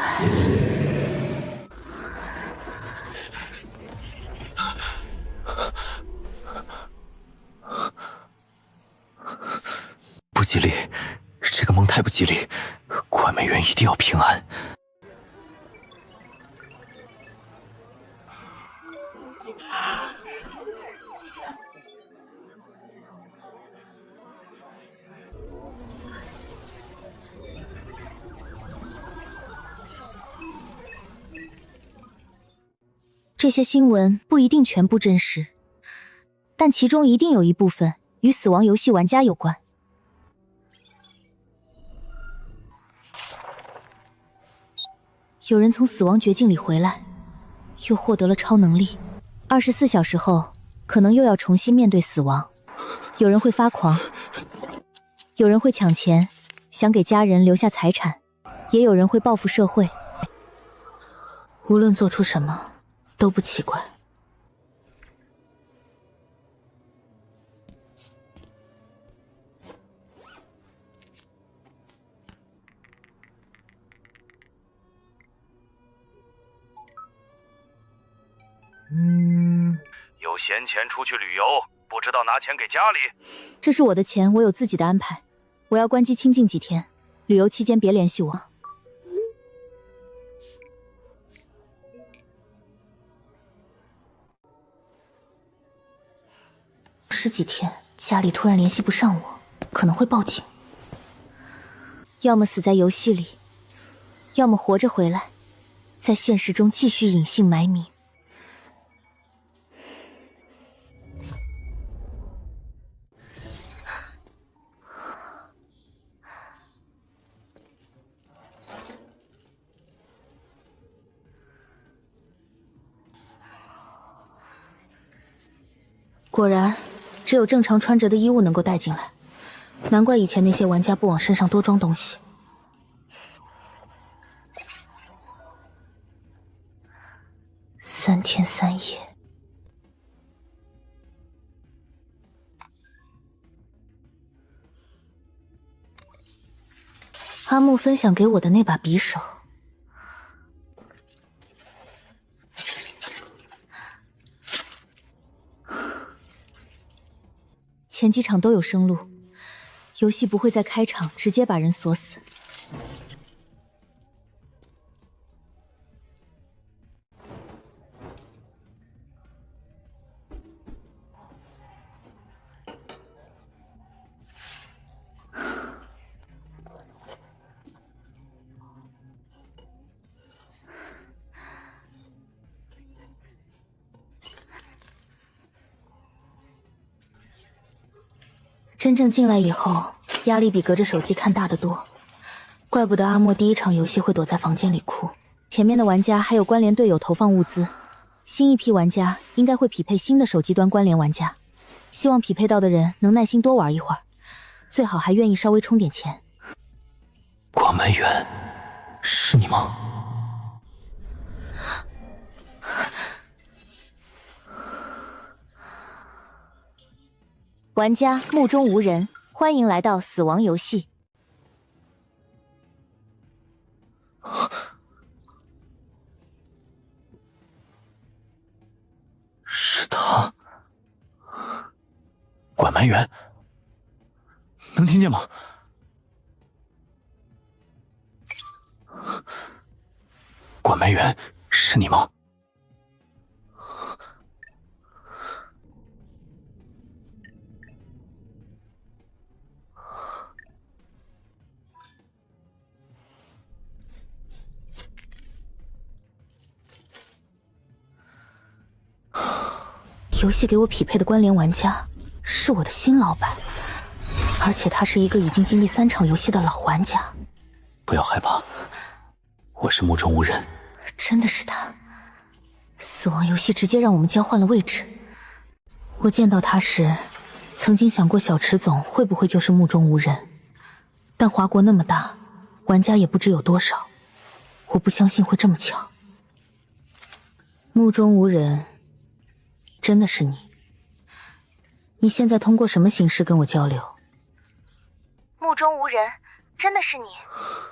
不吉利，这个梦太不吉利，关美元一定要平安。这些新闻不一定全部真实，但其中一定有一部分与死亡游戏玩家有关。有人从死亡绝境里回来，又获得了超能力，24小时后可能又要重新面对死亡。有人会发狂，有人会抢钱，想给家人留下财产，也有人会报复社会。无论做出什么都不奇怪。有闲钱出去旅游，不知道拿钱给家里。这是我的钱，我有自己的安排。我要关机清静几天，旅游期间别联系我。十几天，家里突然联系不上我，可能会报警。要么死在游戏里，要么活着回来，在现实中继续隐姓埋名。果然，只有正常穿着的衣物能够带进来，难怪以前那些玩家不往身上多装东西。3天3夜，阿木分享给我的那把匕首。前几场都有生路，游戏不会在开场直接把人锁死。真正进来以后，压力比隔着手机看大得多。怪不得阿莫第一场游戏会躲在房间里哭。前面的玩家还有关联队友投放物资，新一批玩家应该会匹配新的手机端关联玩家。希望匹配到的人能耐心多玩一会儿，最好还愿意稍微充点钱。关美元，是你吗？玩家目中无人，欢迎来到死亡游戏。是管埋员，能听见吗？管埋员，是你吗？游戏给我匹配的关联玩家是我的新老板，而且他是一个已经经历3场游戏的老玩家。不要害怕，我是目中无人。真的是他，死亡游戏直接让我们交换了位置。我见到他时，曾经想过小池总会不会就是目中无人，但华国那么大，玩家也不知有多少，我不相信会这么巧。目中无人，真的是你？你现在通过什么形式跟我交流？目中无人，真的是你？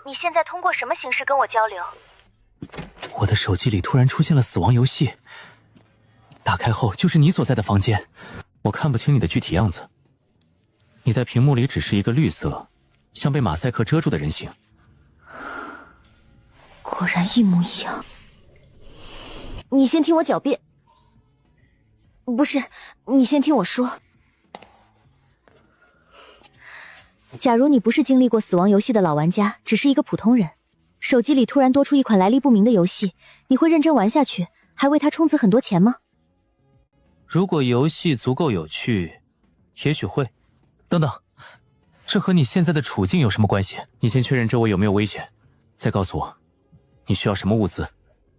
你现在通过什么形式跟我交流？我的手机里突然出现了死亡游戏，打开后就是你所在的房间，我看不清你的具体样子。你在屏幕里只是一个绿色，像被马赛克遮住的人形。果然一模一样。你先听我狡辩。不是，你先听我说。假如你不是经历过死亡游戏的老玩家，只是一个普通人，手机里突然多出一款来历不明的游戏，你会认真玩下去，还为它充值很多钱吗？如果游戏足够有趣，也许会。等等，这和你现在的处境有什么关系？你先确认周围有没有危险，再告诉我你需要什么物资，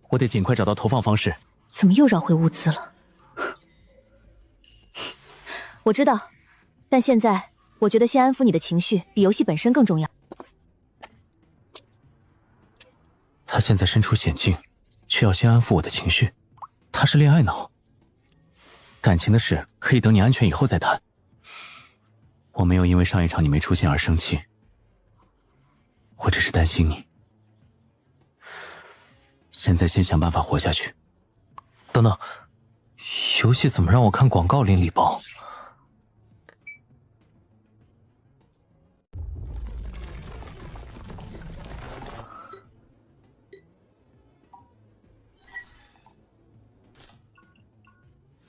我得尽快找到投放方式。怎么又绕回物资了？我知道，但现在我觉得先安抚你的情绪比游戏本身更重要。他现在身处险境，却要先安抚我的情绪。他是恋爱脑，感情的事可以等你安全以后再谈。我没有因为上一场你没出现而生气，我只是担心你。现在先想办法活下去。等等，游戏怎么让我看广告领礼包？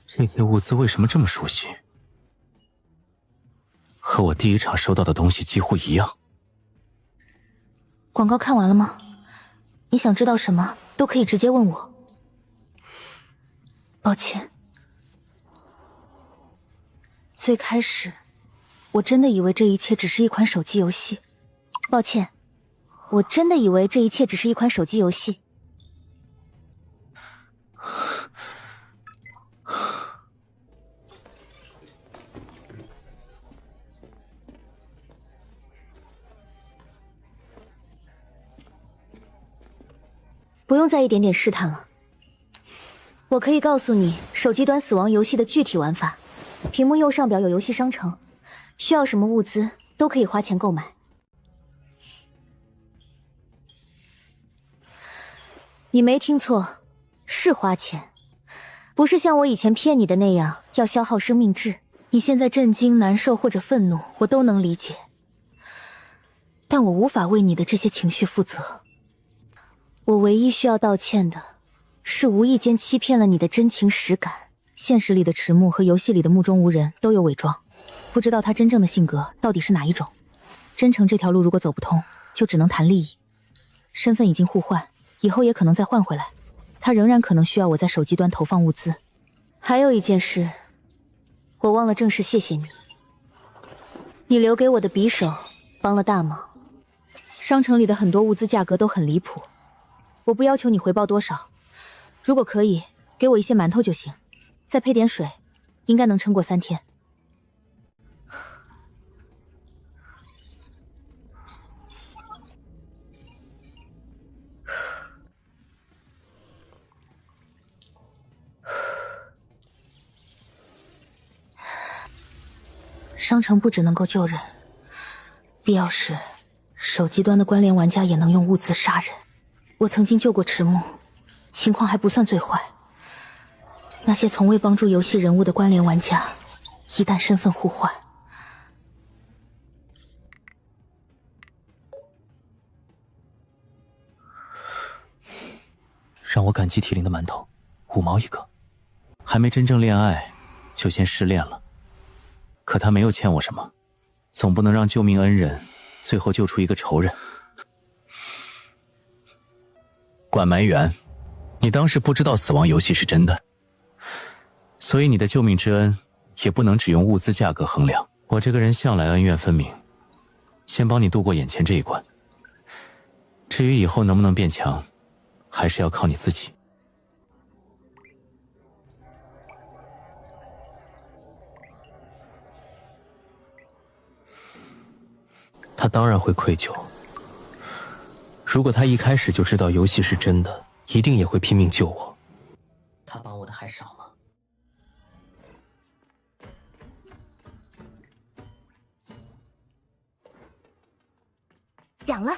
这些物资为什么这么熟悉？和我第一场收到的东西几乎一样。广告看完了吗？你想知道什么都可以直接问我。抱歉，最开始我真的以为这一切只是一款手机游戏。抱歉，我真的以为这一切只是一款手机游戏。不用再一点点试探了，我可以告诉你手机端死亡游戏的具体玩法。屏幕右上角有游戏商城，需要什么物资都可以花钱购买。你没听错，是花钱，不是像我以前骗你的那样要消耗生命值。你现在震惊、难受或者愤怒，我都能理解，但我无法为你的这些情绪负责。我唯一需要道歉的是无意间欺骗了你的真情实感。现实里的迟暮和游戏里的目中无人都有伪装，不知道他真正的性格到底是哪一种。真诚这条路如果走不通，就只能谈利益。身份已经互换，以后也可能再换回来，他仍然可能需要我在手机端投放物资。还有一件事，我忘了正式谢谢你，你留给我的匕首帮了大忙。商城里的很多物资价格都很离谱，我不要求你回报多少，如果可以，给我一些馒头就行，再配点水，应该能撑过3天。商城不只能够救人，必要时，手机端的关联玩家也能用物资杀人。我曾经救过迟暮，情况还不算最坏。那些从未帮助游戏人物的关联玩家，一旦身份互换，让我感激涕零的馒头，5毛一个。还没真正恋爱，就先失恋了。可他没有欠我什么，总不能让救命恩人最后救出一个仇人。管埋元，你当时不知道死亡游戏是真的，所以你的救命之恩也不能只用物资价格衡量。我这个人向来恩怨分明，先帮你度过眼前这一关。至于以后能不能变强，还是要靠你自己。他当然会愧疚。如果他一开始就知道游戏是真的，一定也会拼命救我。他帮我的还少吗？痒了。